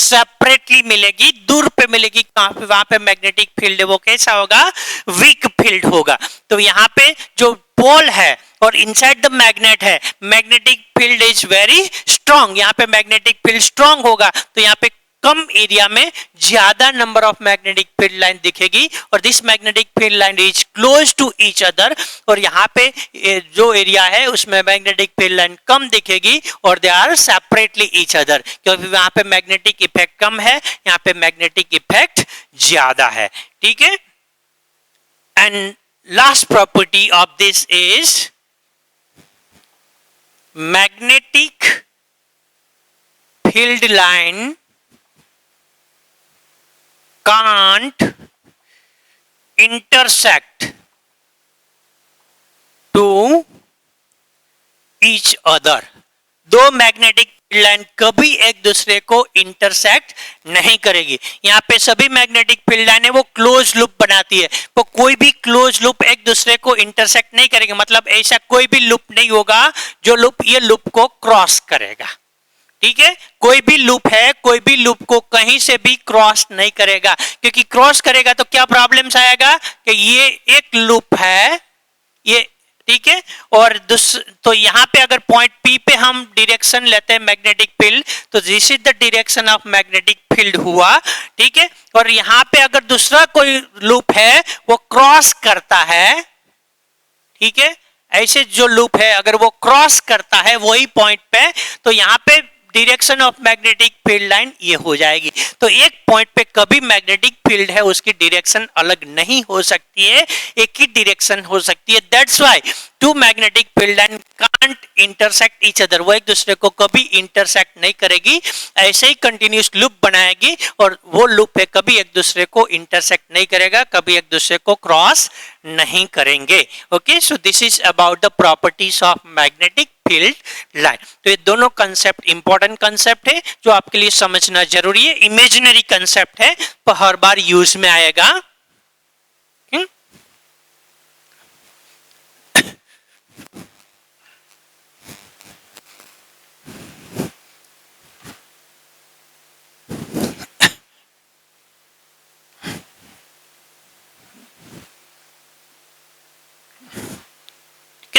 सेपरेटली मिलेगी, दूर पे मिलेगी। वहां पे मैग्नेटिक फील्ड है वो कैसा होगा? वीक फील्ड होगा। तो यहाँ पे जो पोल है और इनसाइड द मैग्नेट है, magnetic field is very strong. यहाँ पे मैग्नेटिक फील्ड स्ट्रांग होगा तो यहाँ पे कम एरिया में ज्यादा number of magnetic field line दिखेगी और this magnetic field line is close to each other. और यहाँ पे जो एरिया है उसमें मैग्नेटिक फील्ड लाइन कम दिखेगी और they are separately each other, क्योंकि वहां पे मैग्नेटिक इफेक्ट कम है, यहाँ पे मैग्नेटिक इफेक्ट ज्यादा है। ठीक है, and last property of this is magnetic field line can't intersect to each other। दो मैग्नेटिक फील्ड लाइन कभी एक दूसरे को इंटरसेक्ट नहीं करेगी। यहाँ पे सभी मैग्नेटिक फील्ड लाइन है वो क्लोज लूप बनाती है, तो कोई भी क्लोज लूप एक दूसरे को इंटरसेक्ट नहीं करेगी। मतलब ऐसा कोई भी लूप नहीं होगा जो लूप ये लूप को क्रॉस करेगा। ठीक है, कोई भी लूप है, कोई भी लूप को कहीं से भी क्रॉस नहीं करेगा, क्योंकि क्रॉस करेगा तो क्या प्रॉब्लम्स आएगा कि ये एक लूप है ये, ठीक है, और तो यहां पे अगर पॉइंट पी पे हम डायरेक्शन लेते हैं मैग्नेटिक फील्ड, तो this is the direction of magnetic field हुआ। ठीक है, और यहां पे अगर दूसरा कोई लूप है वो क्रॉस करता है, ठीक है, ऐसे जो लूप है अगर वो क्रॉस करता है वही पॉइंट पे, तो यहां पे direction of magnetic field line ये हो जाएगी। तो एक पॉइंट पे कभी मैग्नेटिक फील्ड है उसकी डायरेक्शन अलग नहीं हो सकती है, एक ही डायरेक्शन हो सकती है। That's why two magnetic field line can't intersect each other, वो एक दूसरे को कभी इंटरसेक्ट नहीं करेगी, ऐसे ही कंटिन्यूस लूप बनाएगी और वो लूप है कभी एक दूसरे को इंटरसेक्ट नहीं करेगा, कभी एक दूसरे को क्रॉस नहीं करेंगे। Okay, so this is about the properties of magnetic field line. तो ये दोनों कंसेप्ट इंपॉर्टेंट कंसेप्ट है जो आपके लिए समझना जरूरी है। इमेजिनरी कंसेप्ट है पर हर बार यूज में आएगा।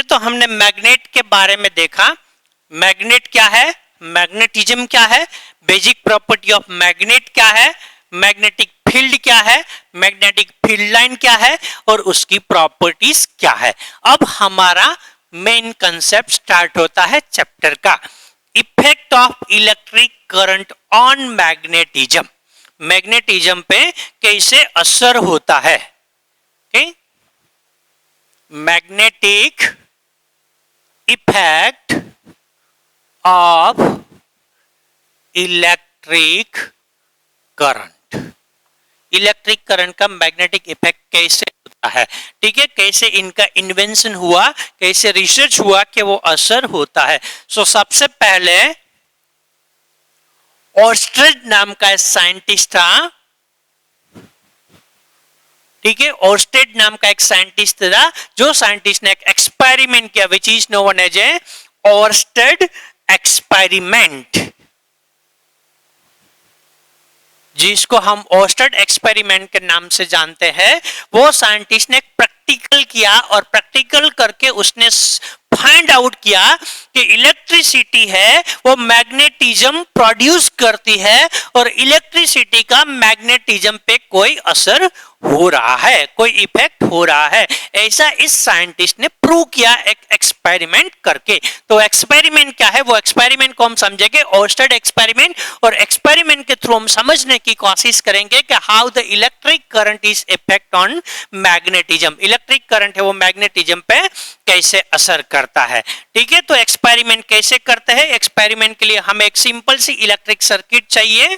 तो हमने मैग्नेट के बारे में देखा। मैग्नेट क्या है, मैग्नेटिज्म क्या है, बेसिक प्रॉपर्टी ऑफ मैग्नेट क्या है, मैग्नेटिक फील्ड क्या है, मैग्नेटिक फील्ड लाइन क्या है और उसकी प्रॉपर्टीज क्या है। अब हमारा मेन कंसेप्ट स्टार्ट होता है चैप्टर का, effect of electric current on magnetism. Magnetism पे कैसे असर होता है। Magnetic effect of electric current, electric current का मैग्नेटिक इफेक्ट कैसे होता है, ठीक है, कैसे इनका इन्वेंशन हुआ, कैसे रिसर्च हुआ कि वो असर होता है। सो सबसे पहले ऑर्स्टेड नाम का साइंटिस्ट था, ठीक है, ऑर्स्टेड नाम का एक साइंटिस्ट था, जो साइंटिस्ट ने एक एक्सपेरिमेंट किया which is known as a Oersted experiment, जिसको हम ऑर्स्टेड एक्सपेरिमेंट के नाम से जानते हैं। वो साइंटिस्ट ने प्रैक्टिकल किया और प्रैक्टिकल करके उसने फाइंड आउट किया कि इलेक्ट्रिसिटी है वो मैग्नेटिज्म प्रोड्यूस करती है और इलेक्ट्रिसिटी का मैग्नेटिज्म पे कोई असर हो रहा है, कोई इफेक्ट हो रहा है। ऐसा इस साइंटिस्ट ने प्रूव किया एक एक्सपेरिमेंट करके। तो एक्सपेरिमेंट क्या है, वो एक्सपेरिमेंट को हम समझेंगे ऑर्स्टेड एक्सपेरिमेंट, और एक्सपेरिमेंट के थ्रू हम समझने की कोशिश करेंगे कि how the electric current is effect on magnetism, electric current है वो मैग्नेटिज्म पे कैसे असर करता है। ठीक है, तो एक्सपेरिमेंट कैसे करते हैं, एक्सपेरिमेंट के लिए हमें एक सिंपल सी इलेक्ट्रिक सर्किट चाहिए।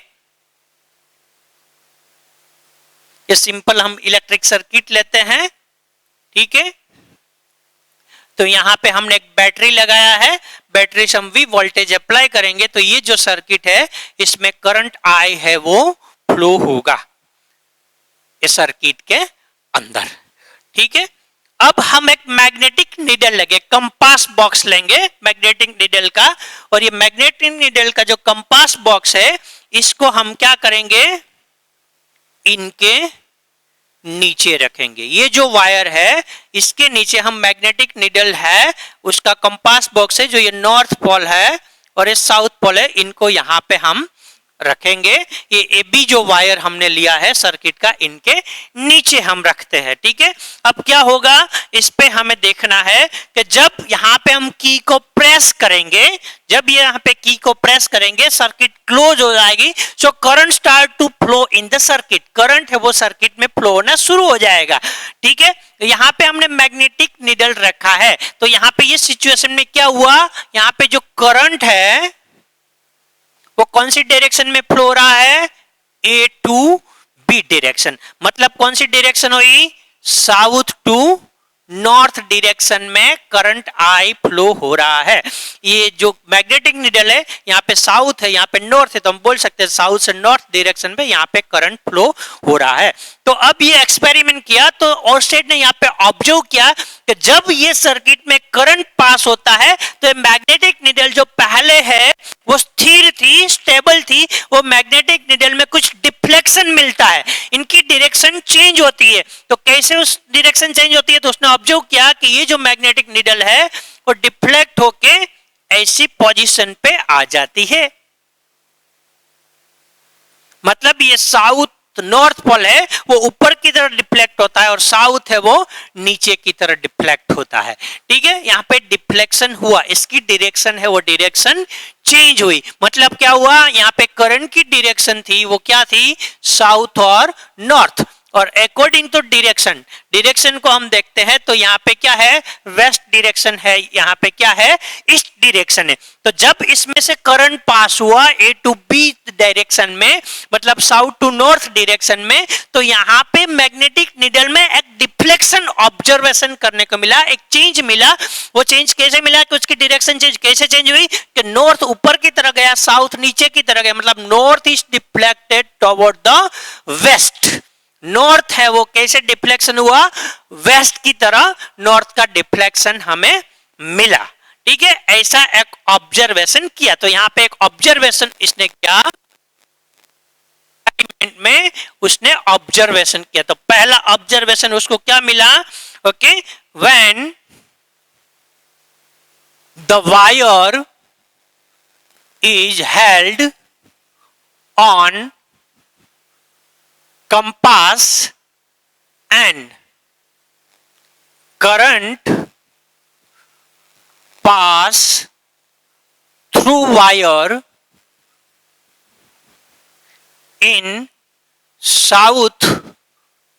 ये सिंपल हम इलेक्ट्रिक सर्किट लेते हैं, ठीक है। तो यहां पे हमने एक बैटरी लगाया है, बैटरी से हम वी वोल्टेज अप्लाई करेंगे तो ये जो सर्किट है इसमें करंट आई है वो फ्लो होगा इस सर्किट के अंदर, ठीक है। अब हम एक मैग्नेटिक नीडल लगे, कंपास बॉक्स लेंगे मैग्नेटिक नीडल का, और ये मैग्नेटिक नीडल का जो कंपास बॉक्स है इसको हम क्या करेंगे, इनके नीचे रखेंगे। ये जो वायर है इसके नीचे हम मैग्नेटिक नीडल है उसका कंपास बॉक्स है, जो ये नॉर्थ पोल है और ये साउथ पोल है, इनको यहां पे हम रखेंगे। ये ए बी जो वायर हमने लिया है सर्किट का इनके नीचे हम रखते हैं, ठीक है। अब क्या होगा, इस पे हमें देखना है कि जब यहां पे हम की को प्रेस करेंगे, जब ये यहां पे की को प्रेस करेंगे सर्किट क्लोज हो जाएगी। So current start to flow in the circuit, current है वो सर्किट में फ्लो होना शुरू हो जाएगा, ठीक है। यहां पे हमने मैग्नेटिक नीडल रखा है, तो यहां पे ये सिचुएशन में क्या हुआ, यहां पे जो करंट है वो कौन सी डायरेक्शन में फ्लो हो रहा है, ए टू बी डायरेक्शन। मतलब कौन सी डायरेक्शन हुई, साउथ टू नॉर्थ डायरेक्शन में करंट आई फ्लो हो रहा है। ये जो मैग्नेटिक नीडल है यहाँ पे साउथ है, यहाँ पे नॉर्थ है, तो हम बोल सकते हैं साउथ से नॉर्थ डायरेक्शन में यहाँ पे करंट फ्लो हो रहा है। तो अब ये एक्सपेरिमेंट किया तो ऑर्स्टेड ने यहाँ पे ऑब्जर्व किया कि जब ये सर्किट में करंट पास होता है तो मैग्नेटिक नीडल जो पहले है वो स्थिर थी, स्टेबल थी, वो मैग्नेटिक नीडल में कुछ डिफ्लेक्शन मिलता है, इनकी डायरेक्शन चेंज होती है। तो कैसे उस डायरेक्शन चेंज होती है, तो उसने ऑब्जर्व किया कि ये जो मैग्नेटिक नीडल है वो डिफ्लेक्ट होके ऐसी पोजीशन पे आ जाती है। मतलब ये साउथ नॉर्थ पोल है वो ऊपर की तरफ डिफ्लेक्ट होता है और साउथ है वो नीचे की तरफ डिफ्लेक्ट होता है, ठीक है। यहाँ पे डिफ्लेक्शन हुआ, इसकी डायरेक्शन है वो डायरेक्शन चेंज हुई। मतलब क्या हुआ, यहाँ पे करंट की डायरेक्शन थी वो क्या थी, साउथ और नॉर्थ, और अकॉर्डिंग टू डायरेक्शन, डायरेक्शन को हम देखते हैं तो यहाँ पे क्या है, वेस्ट डायरेक्शन है, यहाँ पे क्या है, ईस्ट डायरेक्शन है। तो जब इसमें से करंट पास हुआ ए टू बी डायरेक्शन में, मतलब साउथ टू नॉर्थ डायरेक्शन में, तो यहाँ पे मैग्नेटिक नीडल में एक डिफ्लेक्शन ऑब्जर्वेशन करने को मिला, एक चेंज मिला। वो चेंज कैसे मिला कि उसकी डायरेक्शन चेंज कैसे चेंज हुई कि नॉर्थ ऊपर की तरह गया, साउथ नीचे की तरह गया, मतलब north is deflected toward the west. North है वो कैसे डिफ्लेक्शन हुआ, वेस्ट की तरह नॉर्थ का डिफ्लेक्शन हमें मिला, ठीक है। ऐसा एक ऑब्जर्वेशन किया। तो यहां पे एक ऑब्जर्वेशन इसने किया में, उसने ऑब्जर्वेशन किया। तो पहला ऑब्जर्वेशन उसको क्या मिला, okay, when the wire is held on compass and current pass through wire in south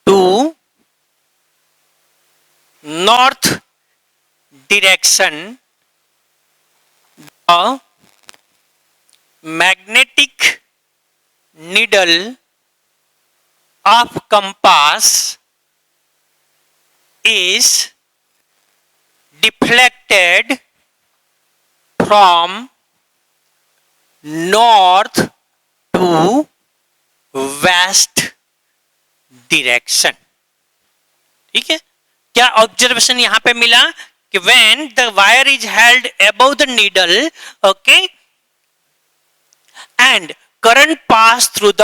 to north direction, the magnetic needle of compass is deflected from north to west direction. ठीक है, क्या observation यहां पे मिला कि when the wire is held above the needle, okay, and current pass through the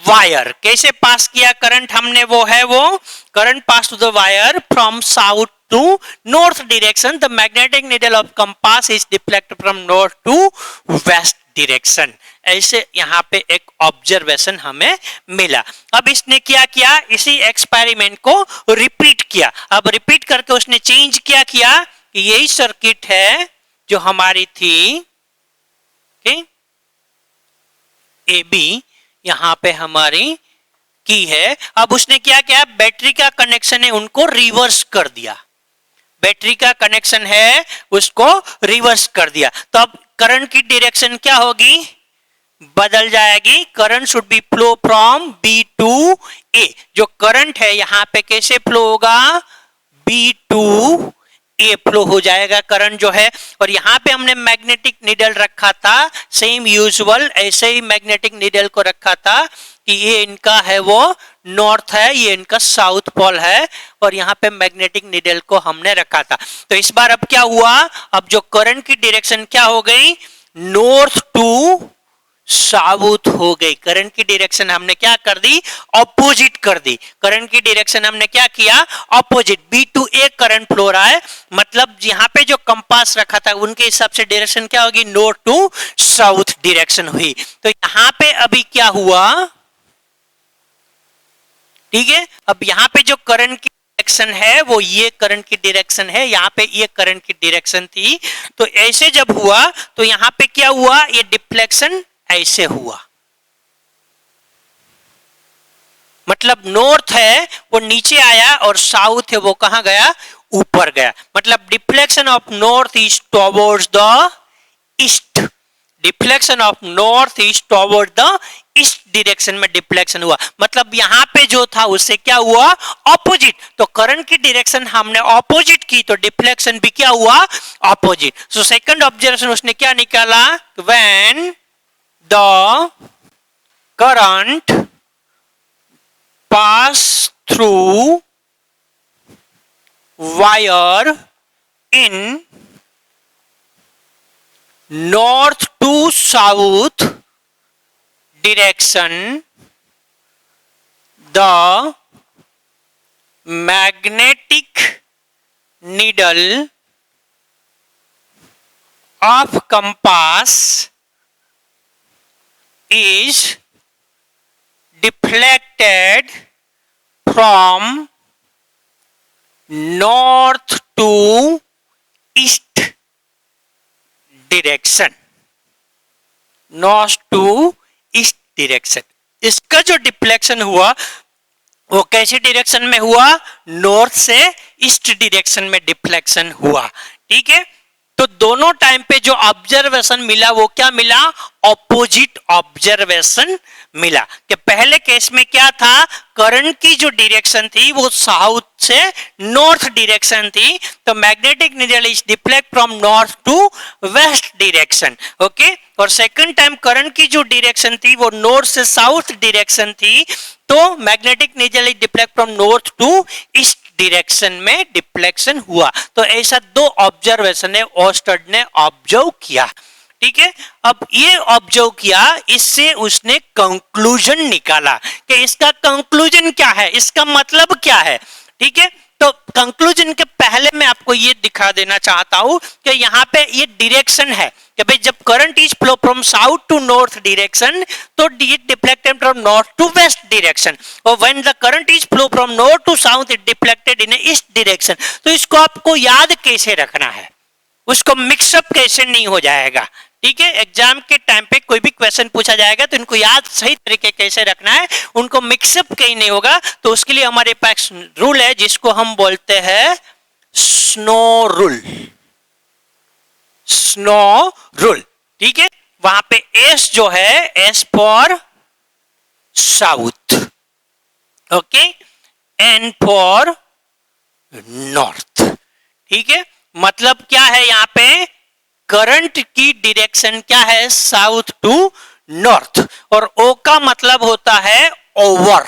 wire, कैसे पास किया करंट हमने, वो है वो current pass through the wire from south to north direction, the magnetic needle of compass is deflected from north to west direction. ऐसे यहाँ पे एक ऑब्जर्वेशन हमें मिला. अब इसने क्या किया, इसी एक्सपेरिमेंट को रिपीट किया. अब रिपीट करके उसने चेंज क्या किया कि यही सर्किट है जो हमारी थी, okay? ए बी यहां पे हमारी की है. अब उसने क्या किया, बैटरी का कनेक्शन है उनको रिवर्स कर दिया. बैटरी का कनेक्शन है उसको रिवर्स कर दिया. तो अब करंट की डायरेक्शन क्या होगी, बदल जाएगी. Current should be flow from B to A. जो करंट है यहां पे कैसे फ्लो होगा, बी टू ए फ्लो हो जाएगा करंट जो है. और यहाँ पे हमने मैग्नेटिक नीडल रखा था सेम यूजुअल, ऐसे ही मैग्नेटिक नीडल को रखा था कि ये इनका है वो नॉर्थ है, ये इनका साउथ पोल है, और यहाँ पे मैग्नेटिक नीडल को हमने रखा था. तो इस बार अब क्या हुआ, अब जो करंट की डायरेक्शन क्या हो गई, नॉर्थ टू साउथ हो गई. करंट की डायरेक्शन हमने क्या कर दी, ऑपोजिट कर दी. करंट की डायरेक्शन हमने क्या किया, opposite. B to A current flow रहा है, मतलब यहाँ पे जो कंपास रखा था उनके हिसाब से डायरेक्शन क्या होगी, नॉर्थ टू साउथ डायरेक्शन हुई. तो यहाँ पे अभी क्या हुआ, ठीक है, अब यहाँ पे जो करंट की डायरेक्शन है वो ये करंट की डायरेक्शन है, यहाँ पे ये करंट की डायरेक्शन थी. तो ऐसे जब हुआ तो यहाँ पे क्या हुआ, ये डिफ्लेक्शन ऐसे हुआ. मतलब नॉर्थ है वो नीचे आया और साउथ है वो कहां गया, ऊपर गया. मतलब deflection of north east towards the east. Deflection of north east towards the east direction में डिफ्लेक्शन हुआ. मतलब यहां पे जो था उससे क्या हुआ, ऑपोजिट. तो करंट की डायरेक्शन हमने ऑपोजिट की तो डिफ्लेक्शन भी क्या हुआ, ऑपोजिट. सो सेकंड ऑब्जर्वेशन उसने क्या निकाला, when the current pass through wire in north to south direction, the magnetic needle of compass is deflected from north to east direction. North to east direction. इसका जो deflection हुआ वो कैसे direction में हुआ, नॉर्थ से ईस्ट डायरेक्शन में deflection हुआ. ठीक है, तो दोनों टाइम पे जो ऑब्जर्वेशन मिला वो क्या मिला, ऑपोजिट ऑब्जर्वेशन मिला. कि पहले केस में क्या था, करंट की जो डायरेक्शन थी वो साउथ से नॉर्थ डायरेक्शन थी, तो magnetic needle is deflect from north to west direction. Okay, और सेकंड टाइम करंट की जो डायरेक्शन थी वो नॉर्थ से साउथ डायरेक्शन थी, तो magnetic needle is deflect from north to east direction में डिफ्लेक्शन हुआ. तो ऐसा दो ऑब्जर्वेशन है ओस्टर्ड ने ऑब्जर्व किया. ठीक है, अब ये ऑब्जर्व किया, इससे उसने कंक्लूजन निकाला कि इसका कंक्लूजन क्या है, इसका मतलब क्या है. ठीक है, तो कंक्लूजन के पहले मैं आपको ये दिखा देना चाहता हूं कि यहाँ पे ये डायरेक्शन है. कि भाई जब current is flow from south to north direction तो it deflected from north to west direction, और when the current is flow from north to south it deflected in east direction. तो इसको आपको याद कैसे रखना है, उसको मिक्सअप कैसे नहीं हो जाएगा। ठीक है, एग्जाम के टाइम पे कोई भी क्वेश्चन पूछा जाएगा तो इनको याद सही तरीके कैसे रखना है, उनको मिक्सअप कहीं नहीं होगा। तो उसके लिए हमारे पास रूल है जिसको हम बोलते हैं स्नो रूल। स्नो रूल, ठीक है। वहां पे एस जो है S for south, okay, N for north. ठीक है, मतलब क्या है यहां पे करंट की डायरेक्शन क्या है, साउथ टू नॉर्थ, और ओ का मतलब होता है ओवर।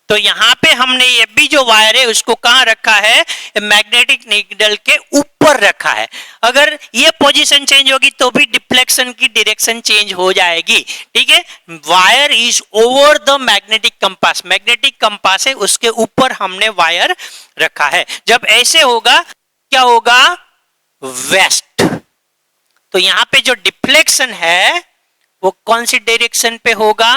तो यहां पे हमने ये भी जो वायर है उसको कहां रखा है, मैग्नेटिक नीडल के ऊपर रखा है। अगर ये पोजीशन चेंज होगी तो भी डिफ्लेक्शन की डायरेक्शन चेंज हो जाएगी। ठीक है, wire is over the magnetic compass, magnetic compass है उसके ऊपर हमने वायर रखा है। जब ऐसे होगा क्या होगा, वेस्ट। तो यहां पे जो डिफ्लेक्शन है वो कौन सी डायरेक्शन पे होगा,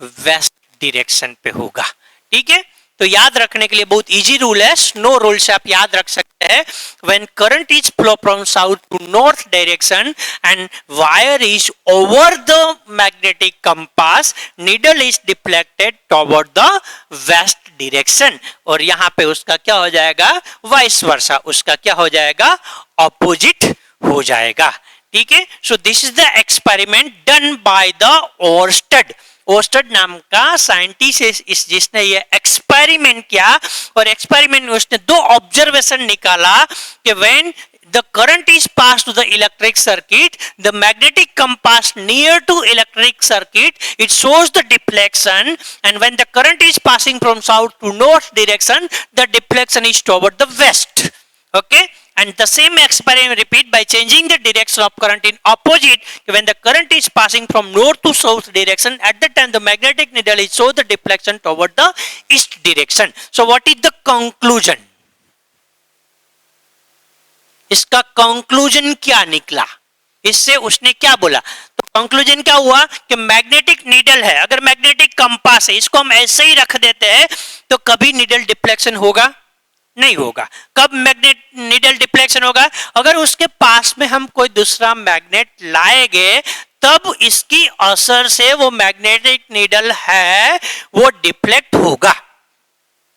वेस्ट डायरेक्शन पे होगा। ठीक है, तो याद रखने के लिए बहुत इजी रूल है, स्नो रूल से आप याद रख सकते हैं। When current is flow from south to north direction and wire is over the magnetic compass, needle is deflected toward the west direction, और यहां पे उसका क्या हो जाएगा, वाइस वर्सा, उसका क्या हो जाएगा, ऑपोजिट हो जाएगा। ठीक है, so this is the experiment done by the Oersted. Oersted नाम का साइंटिस्ट है जिसने ये एक्सपेरिमेंट किया, और एक्सपेरिमेंट में उसने दो ऑब्जर्वेशन निकाला कि when the current is passed to the electric circuit, the magnetic compass near to electric circuit, it shows the deflection, and when the current is passing from south to north direction, the deflection is toward the west. Okay, and the same experiment repeat by changing the direction of current in opposite. When the current is passing from north to south direction, at that time the magnetic needle is show the deflection toward the east direction. So what is the conclusion? इसका conclusion क्या निकला, इससे उसने क्या बोला, तो conclusion क्या हुआ कि मैग्नेटिक नीडल है, अगर मैग्नेटिक कंपास है इसको हम ऐसे ही रख देते हैं तो कभी नीडल डिफ्लेक्शन होगा नहीं होगा। कब मैग्नेट नीडल डिफ्लेक्शन होगा, अगर उसके पास में हम कोई दूसरा मैग्नेट लाएंगे तब इसकी असर से वो मैग्नेटिक नीडल है वो डिफ्लेक्ट होगा,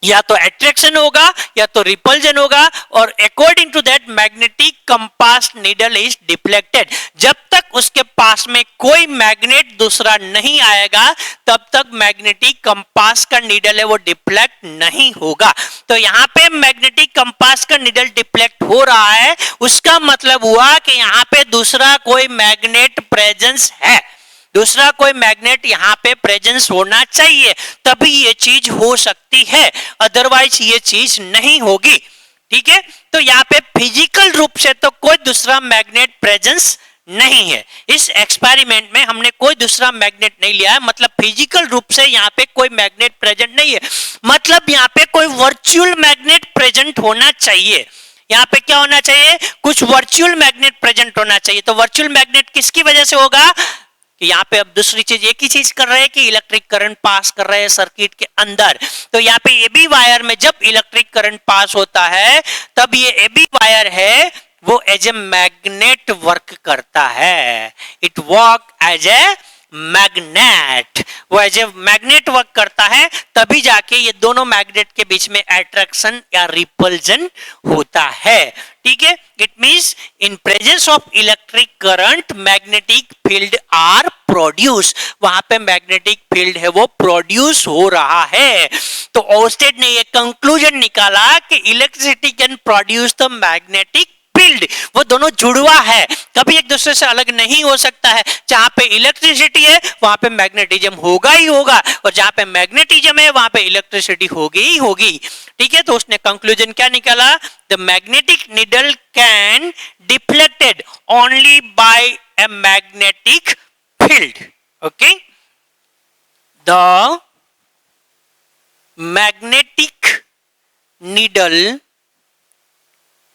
या तो अट्रैक्शन होगा या तो रिपल्जन होगा, और according to that magnetic compass needle is deflected. जब तक उसके पास में कोई मैग्नेट दूसरा नहीं आएगा तब तक मैग्नेटिक कंपास का नीडल है वो डिफ्लेक्ट नहीं होगा। तो यहां पे मैग्नेटिक कंपास का नीडल डिफ्लेक्ट हो रहा है, उसका मतलब हुआ कि यहां पे दूसरा कोई मैग्नेट प्रेजेंस है, दूसरा कोई मैग्नेट यहां पे प्रेजेंस होना चाहिए तभी ये चीज हो सकती है, अदरवाइज ये चीज नहीं होगी। ठीक है, तो यहां पे फिजिकल रूप से तो कोई दूसरा मैग्नेट प्रेजेंस नहीं है। इस एक्सपेरिमेंट में हमने कोई दूसरा मैग्नेट नहीं लिया है, मतलब फिजिकल रूप से यहां पे कोई मैग्नेट प्रेजेंट नहीं है, मतलब यहां पे कोई वर्चुअल मैग्नेट प्रेजेंट होना चाहिए। यहां पे क्या होना चाहिए, कुछ वर्चुअल मैग्नेट प्रेजेंट होना चाहिए। तो वर्चुअल मैग्नेट किसकी वजह से होगा कि यहाँ पे अब दूसरी चीज एक ही चीज कर रहे हैं कि इलेक्ट्रिक करंट पास कर रहे हैं सर्किट के अंदर। तो यहाँ पे एबी वायर में जब इलेक्ट्रिक करंट पास होता है तब ये एबी वायर है वो एज ए मैग्नेट वर्क करता है, it work as a magnet, वो एज ए मैग्नेट वर्क करता है, तभी जाके ये दोनों मैग्नेट के बीच में अट्रैक्शन या रिपल्जन होता है। ठीक है, it means in presence of electric current magnetic field are produce, वहां पे मैग्नेटिक फील्ड है वो प्रोड्यूस हो रहा है। तो ओरस्टेड ने ये कंक्लूजन निकाला कि electricity can produce the magnetic field, वो दोनों जुड़वा है, कभी एक दूसरे से अलग नहीं हो सकता है। जहां पे इलेक्ट्रिसिटी है वहां पे मैग्नेटिज्म होगा ही होगा, और जहां पे मैग्नेटिज्म है वहां पे इलेक्ट्रिसिटी होगी ही होगी। ठीक है, तो उसने कंक्लूजन क्या निकाला, the magnetic needle can deflected only by A magnetic field. Okay, the magnetic needle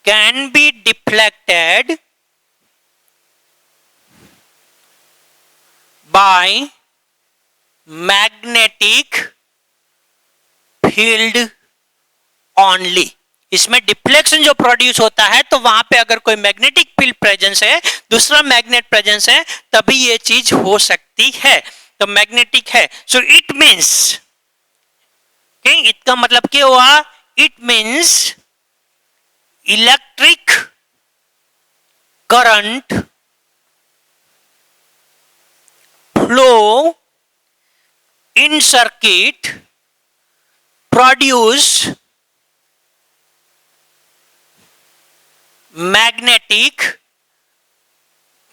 can be deflected by magnetic field only. इसमें डिफ्लेक्शन जो प्रोड्यूस होता है तो वहां पे अगर कोई मैग्नेटिक फील्ड प्रेजेंस है, दूसरा मैग्नेट प्रेजेंस है, तभी ये चीज हो सकती है। तो मैग्नेटिक है, सो इट मीन्स, इसका मतलब क्या हुआ? It means electric current flow in circuit produce magnetic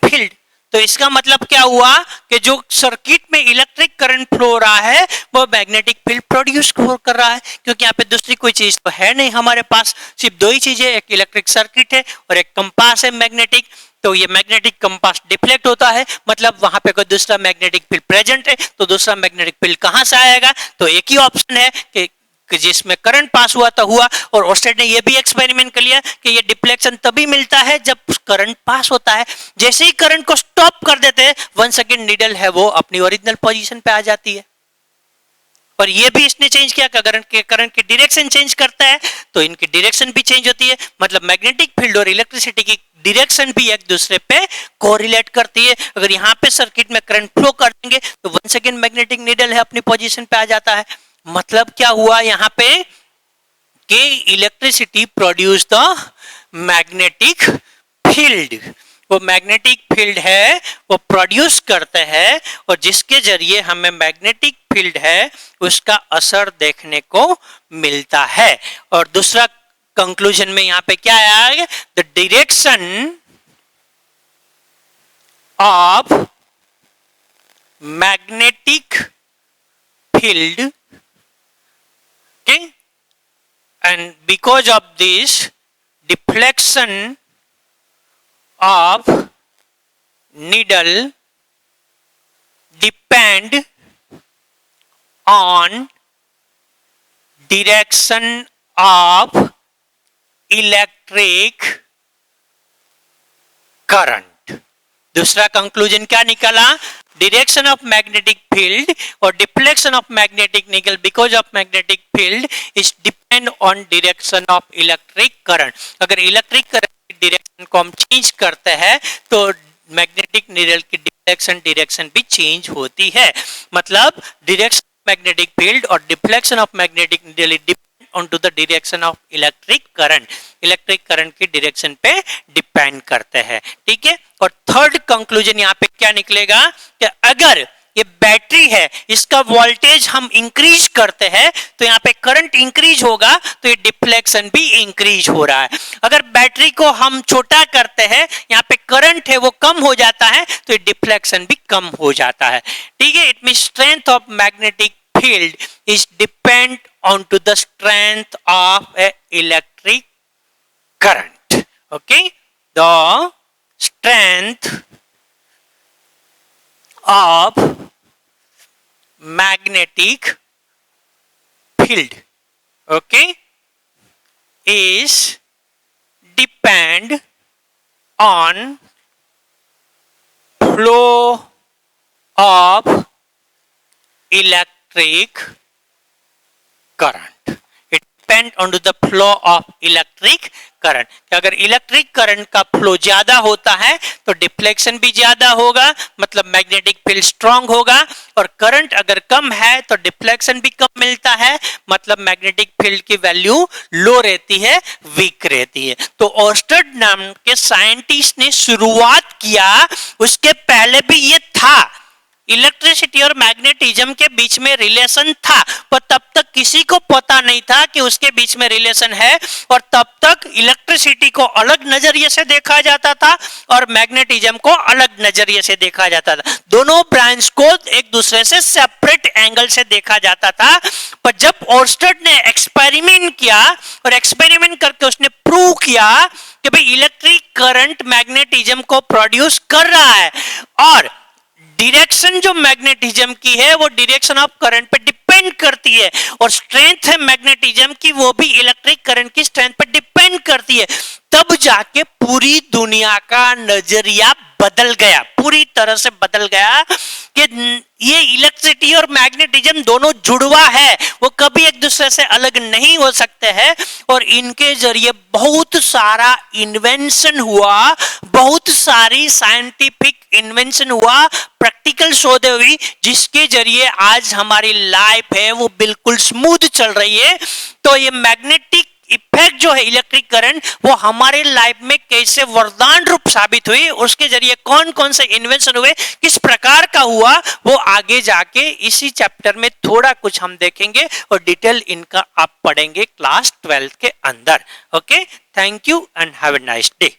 field. तो इसका मतलब क्या हुआ कि जो सर्किट में इलेक्ट्रिक करंट फ्लो हो रहा है वो मैग्नेटिक फील्ड प्रोड्यूस कर रहा है, क्योंकि यहाँ पे दूसरी कोई चीज तो है नहीं हमारे पास, सिर्फ दो ही चीजें, एक इलेक्ट्रिक सर्किट है और एक कंपास है मैग्नेटिक। तो ये मैग्नेटिक कंपास डिफ्लेक्ट होता है, मतलब वहां पे कोई दूसरा मैग्नेटिक फील्ड प्रेजेंट है, तो दूसरा मैग्नेटिक फील्ड कहां से आएगा? तो एक ही ऑप्शन है कि जिसमें करंट पास हुआ तो हुआ। और ओस्टेड ने यह भी एक्सपेरिमेंट कर लिया कि ये डिफ्लेक्शन तभी मिलता है जब करंट पास होता है। जैसे ही करंट को स्टॉप कर देते हैं, 1 सेकेंड नीडल है वो अपनी ओरिजिनल पोजीशन पे आ जाती है। और ये भी इसने चेंज किया कि करंट की डायरेक्शन चेंज करता है तो इनकी डायरेक्शन भी चेंज होती है, मतलब मैग्नेटिक फील्ड और इलेक्ट्रिसिटी की डायरेक्शन भी एक दूसरे पे कोरिलेट करती है। अगर यहाँ पे सर्किट में करंट फ्लो कर देंगे तो 1 सेकेंड मैग्नेटिक नीडल है अपनी पोजीशन पे आ जाता है। मतलब क्या हुआ यहाँ पे कि electricity produce the magnetic field. वो मैग्नेटिक फील्ड है वो प्रोड्यूस करते हैं और जिसके जरिए हमें मैग्नेटिक फील्ड है उसका असर देखने को मिलता है। और दूसरा कंक्लूजन में यहाँ पे क्या आया? The direction of magnetic field, okay, and because of this deflection of needle depend on direction of electric current। दूसरा कंक्लूजन क्या निकला? डायरेक्शन ऑफ मैग्नेटिक फील्ड और deflection of magnetic needle because of magnetic field is depend on direction of electric current. अगर electric current की direction को हम change करते हैं तो मैग्नेटिक नीडल की डिफ्लेक्शन डायरेक्शन भी चेंज होती है। मतलब डायरेक्शन ऑफ मैग्नेटिक फील्ड और deflection of magnetic needle depend on to the direction of electric current, electric current की डायरेक्शन पे डिपेंड करते हैं। ठीक है। और थर्ड कंक्लूजन यहाँ पे क्या निकलेगा कि अगर ये बैटरी है इसका वोल्टेज हम इंक्रीज करते हैं तो यहाँ पे करंट इंक्रीज होगा तो ये डिफ्लेक्शन भी इंक्रीज हो रहा है। अगर बैटरी को हम छोटा करते हैं यहाँ पे करंट है वो कम हो जाता है तो ये डिफ्लेक्शन भी कम हो जाता है। ठीक है। It mean strength of magnetic field is depend on to the strength of a electric current। okay, the strength of magnetic field, okay, is depend on flow of electric current। It depend on the flow of electric current। अगर electric current का flow ज्यादा होता है तो deflection भी ज्यादा होगा, मतलब मैग्नेटिक फील्ड स्ट्रांग होगा। और करंट अगर कम है तो डिफ्लेक्शन भी कम मिलता है, मतलब मैग्नेटिक फील्ड की वैल्यू लो रहती है, वीक रहती है। तो ओर्स्टेड नाम के साइंटिस्ट ने शुरुआत किया, उसके पहले भी ये था, इलेक्ट्रिसिटी और मैग्नेटिज्म के बीच में रिलेशन था, पर तब तक किसी को पता नहीं था कि उसके बीच में रिलेशन है। और तब तक इलेक्ट्रिसिटी को अलग नजरिए से देखा जाता था और मैग्नेटिज्म को अलग नजरिए से देखा जाता था। दोनों ब्रांच को एक दूसरे से सेपरेट एंगल से देखा जाता था। पर जब ओर्स्टेड ने एक्सपेरिमेंट किया और एक्सपेरिमेंट करके उसने प्रूव किया कि भाई इलेक्ट्रिक करंट मैग्नेटिज्म को प्रोड्यूस कर रहा है और डायरेक्शन जो मैग्नेटिज्म की है वो डायरेक्शन ऑफ करंट पे डिपेंड करती है, और स्ट्रेंथ है मैग्नेटिज्म की वो भी इलेक्ट्रिक करंट की स्ट्रेंथ पे डिपेंड करती है, तब जाके पूरी दुनिया का नजरिया बदल गया, पूरी तरह से बदल गया कि ये इलेक्ट्रिसिटी और मैग्नेटिज्म दोनों जुड़वा है, वो कभी एक दूसरे से अलग नहीं हो सकते हैं। और इनके जरिए बहुत सारा इन्वेंशन हुआ, बहुत सारी साइंटिफिक इन्वेंशन हुआ, प्रैक्टिकल शोधें हुई, जिसके जरिए आज हमारी लाइफ है वो बिल्कुल स्मूथ चल रही है। तो ये मैग्नेटिक इफेक्ट जो है इलेक्ट्रिक करंट, वो हमारे लाइफ में कैसे वरदान रूप साबित हुई, उसके जरिए कौन कौन से इन्वेंशन हुए, किस प्रकार का हुआ, वो आगे जाके इसी चैप्टर में थोड़ा कुछ हम देखेंगे और डिटेल इनका आप पढ़ेंगे क्लास 12 के अंदर। Okay, thank you and have a nice day.